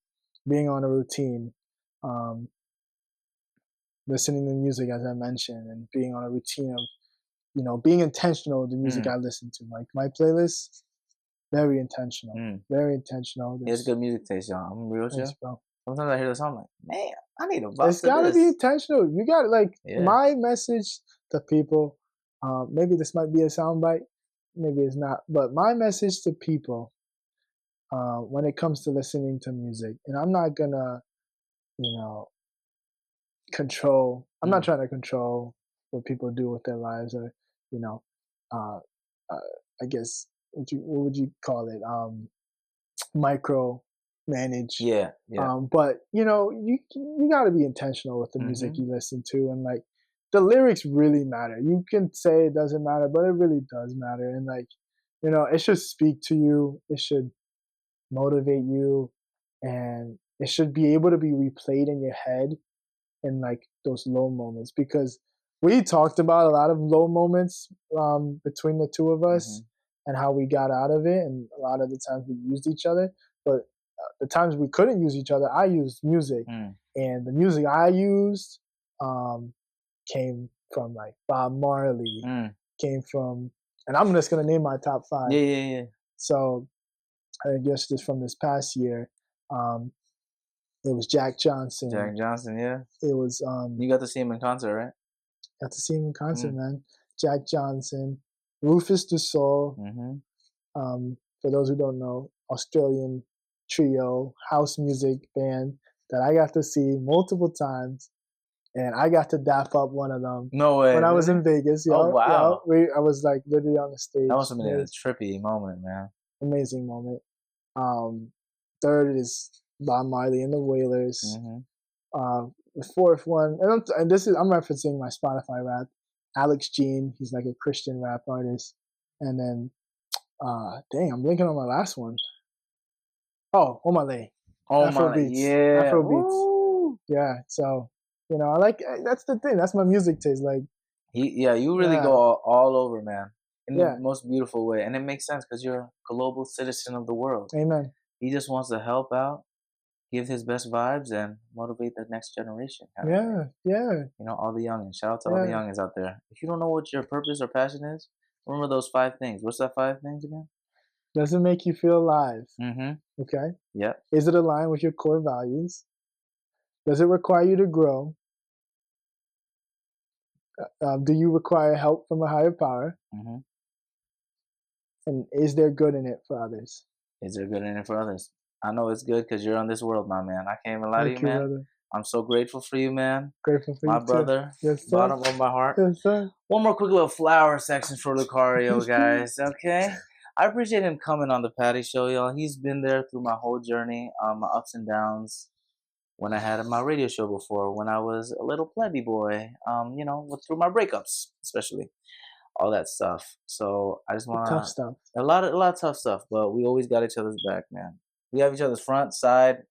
being on a routine, um, listening to music as I mentioned, and being on a routine of being intentional with the music Mm. I listen to. Like my playlist, very intentional, Mm. very intentional. He has There's good music taste, y'all. I'm real with thanks, you. bro. Sometimes I hear the song, I'm like, man, I need to vibe It's to got to be this. intentional. You got like Yeah. my message to people. Maybe this might be a soundbite, maybe it's not. But my message to people when it comes to listening to music, and I'm not gonna, you know, control. I'm not trying to control what people do with their lives, or you know, uh, I guess what would you call it? Micro manage. Yeah. Yeah. But you got to be intentional with the music Mm-hmm. you listen to, and like the lyrics really matter. You can say it doesn't matter, but it really does matter, and like it should speak to you. It should motivate you, and it should be able to be replayed in your head in like those low moments, because we talked about a lot of low moments between the two of Mm-hmm. us and how we got out of it, and a lot of the times we used each other, but the times we couldn't use each other, I used music, Mm. and the music I used um, came from like Bob Marley, Mm. came from, and I'm just gonna name my top five. Yeah. Yeah. Yeah. So I guess just from this past year, um, it was Jack Johnson. Jack Johnson. Yeah. It was You got to see him in concert, right? got to see him in concert, Mm. man. Jack Johnson, Rufus Du Sol. Mm-hmm. For those who don't know, Australian trio house music band that I got to see multiple times, and I got to dap up one of them No way, when I was really? in Vegas. Oh Yo, yo, wow, I was like literally on the that stage. must have been a trippy moment, man. Amazing moment. Um, Third is Bob Marley and the Wailers. Mm-hmm. The fourth one, and this is I'm referencing my Spotify rap. Alex Jean, he's like a Christian rap artist, and then dang, I'm blinking on my last one. Oh, Omale, Oh Afro my, beats, yeah. Afro beats. Woo. Yeah, so I like that's the thing. That's my music taste. Like, Yeah, you really yeah, go all over, man, in the yeah, most beautiful way, and it makes sense because you're a global citizen of the world. amen. He just wants to help out, give his best vibes, and motivate the next generation, kind of thing. Yeah, yeah, All the youngins. Shout out to all the yeah. youngins out there. If you don't know what your purpose or passion is, remember those 5 things. What's that 5 things again? Does it make you feel alive? Mm-hmm. Okay. Yep. Is it aligned with your core values? Does it require you to grow? Do you require help from a higher power? Mm-hmm. And is there good in it for others? Is there good in it for others? I know it's good because you're on this world, my man. I can't even lie to you, Thank you, man. brother. I'm so grateful for you, man. Grateful for My you too. brother, Yes, sir. bottom of my heart. Yes, sir. One more quick little flower section for Luckario, guys. Okay. I appreciate him coming on the Patty Show, y'all. He's been there through my whole journey, my ups and downs. When I had my radio show before, when I was a little plebby boy, through my breakups, especially all that stuff. So I just The tough want stuff. a lot of tough stuff, but we always got each other's back, man. We have each other's front, side,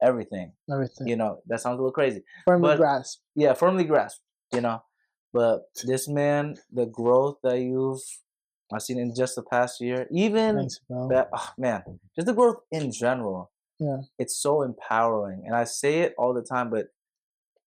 everything. Everything. That sounds a little crazy, Firmly but grasp. yeah, firmly grasped. But this man, the growth that I've seen in just the past year, even Thanks, bro. that, oh, man, just the growth in general. Yeah. It's so empowering, and I say it all the time, but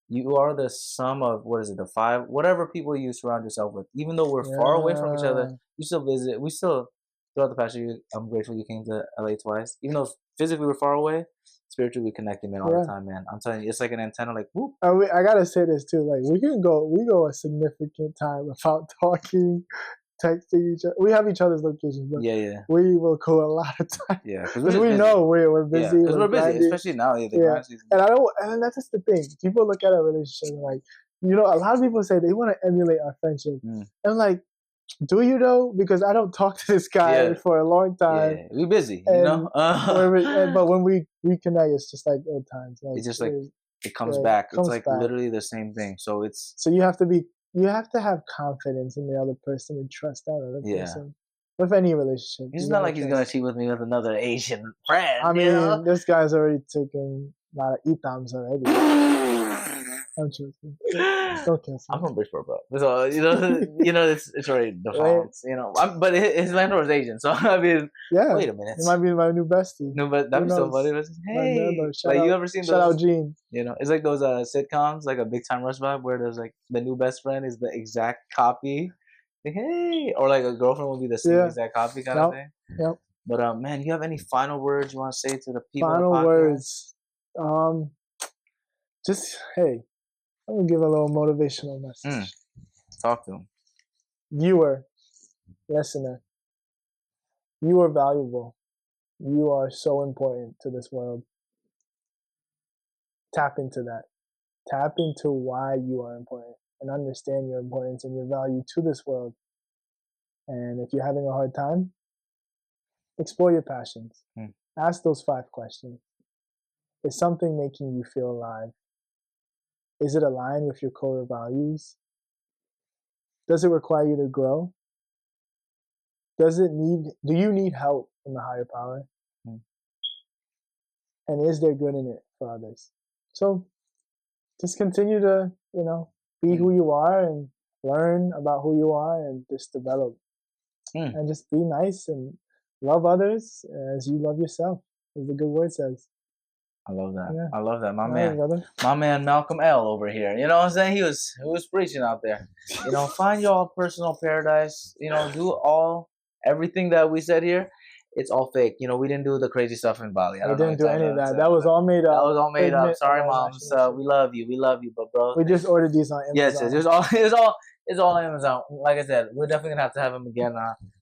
you are the sum of what is it, the five, whatever people you surround yourself with. Even though we're far away from each other, Yeah. you still visit. We still throughout the past year, I'm grateful you came to LA twice. Even though physically we're far away, spiritually we connected, man, all the time, man. I'm telling you, it's like an antenna, like, whoop. I gotta say this too. Like, we go a significant time without talking, texting each other. We have each other's locations, but we will go a lot of time. Yeah, because we know we're busy. Because we're busy, especially now. And that's just the thing. People look at our relationship like, a lot of people say they want to emulate our friendship. And I'm like, do you though? Because I don't talk to this guy for a long time. Yeah, we busy, but when we reconnect, it's just like old times. Like, it's just like it comes back. It's like literally the same thing. So you have to have confidence in the other person and trust that other person. With any relationship, it's not like he's gonna cheat with me with another Asian friend. I mean, this guy's already taken a lot of e-thumbs already. I'm joking. I'm from Bridgeport, bro. So it's already default. But his landlord is Asian, so I mean, wait a minute. It might be my new bestie. No, but that'd be so funny. Hey, you ever seen those? Shout out Gene. It's like those sitcoms, like a Big Time Rush vibe, where there's like the new best friend is the exact copy. Like, hey, or like a girlfriend will be the same exact copy kind of thing. Yep. But man, you have any final words you want to say to the people? Final words. Just hey. I'm going to give a little motivational message. Talk to him. Viewer, listener, you are valuable. You are so important to this world. Tap into that. Tap into why you are important and understand your importance and your value to this world. And if you're having a hard time, explore your passions. Ask those 5 questions. Is something making you feel alive? Is it aligned with your core values? Does it require you to grow? Do you need help from the higher power? And is there good in it for others? So just continue to, be who you are and learn about who you are and just develop. And just be nice and love others as you love yourself, as the good word says. I love that. Yeah. I love that. My man Malcolm L over here. You know what I'm saying? He was preaching out there. Find your personal paradise. Do everything that we said here. It's all fake. We didn't do the crazy stuff in Bali. We didn't do any of that. That was all made up. That was all made up. Sorry, moms. We love you. But bro, we just ordered these on Amazon. Yes. It's all Amazon. Like I said, we're definitely gonna have to have him again.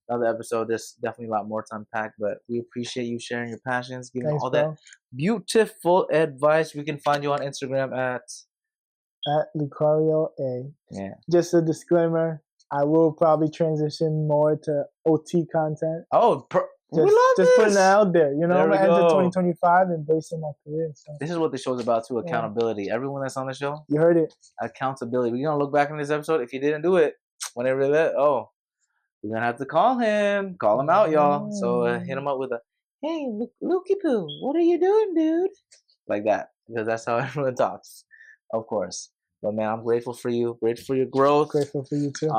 Another episode. There's definitely a lot more to unpack, but we appreciate you sharing your passions, giving all that beautiful advice. We can find you on Instagram at Luckario A. Yeah. Just a disclaimer: I will probably transition more to OT content. We love this. Just putting it out there. I'm gonna enter 2025, embracing my career. So. This is what the show's about too: accountability. Everyone that's on the show, you heard it. Accountability. We're gonna look back on this episode. If you didn't do it, whenever that, we're gonna have to call him out, y'all. So hit him up with hey, Lukey Poo, what are you doing, dude? Like that, because that's how everyone talks, of course. But man, I'm grateful for you. Grateful for your growth. Grateful for you too.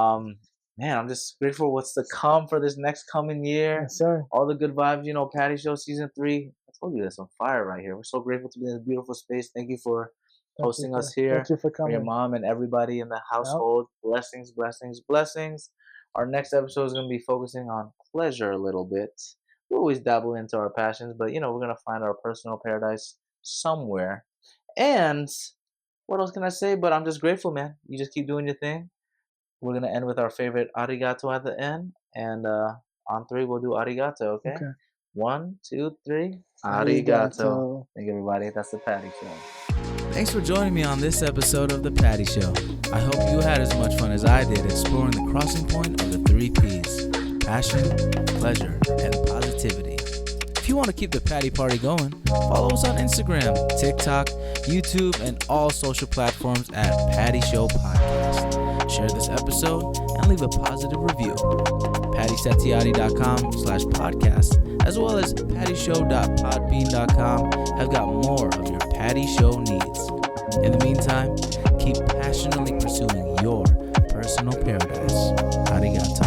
Man, I'm just grateful for what's to come for this next coming year. Yes, sir. All the good vibes, Patty Show Season 3. I told you that's on fire right here. We're so grateful to be in this beautiful space. Thank you for hosting us here. Thank you for coming. For your mom and everybody in the household. Yep. Blessings, blessings, blessings. Our next episode is going to be focusing on pleasure a little bit. We always dabble into our passions, but, we're going to find our personal paradise somewhere. And what else can I say? But I'm just grateful, man. You just keep doing your thing. We're going to end with our favorite arigato at the end. And on 3, we'll do arigato, okay? 1, 2, 3. Arigato. Thank you, everybody. That's the Patty Show. Thanks for joining me on this episode of The Patty Show. I hope you had as much fun as I did exploring the crossing point of the 3 Ps: passion, pleasure, and positivity. If you want to keep the Patty Party going, follow us on Instagram, TikTok, YouTube, and all social platforms at Patty Show Podcast. Share this episode and leave a positive review. PattySatiati.com/podcast as well as pattyshow.podbean.com have got more of your Patty Show needs. In the meantime, keep passionately pursuing your personal paradise. Arigato.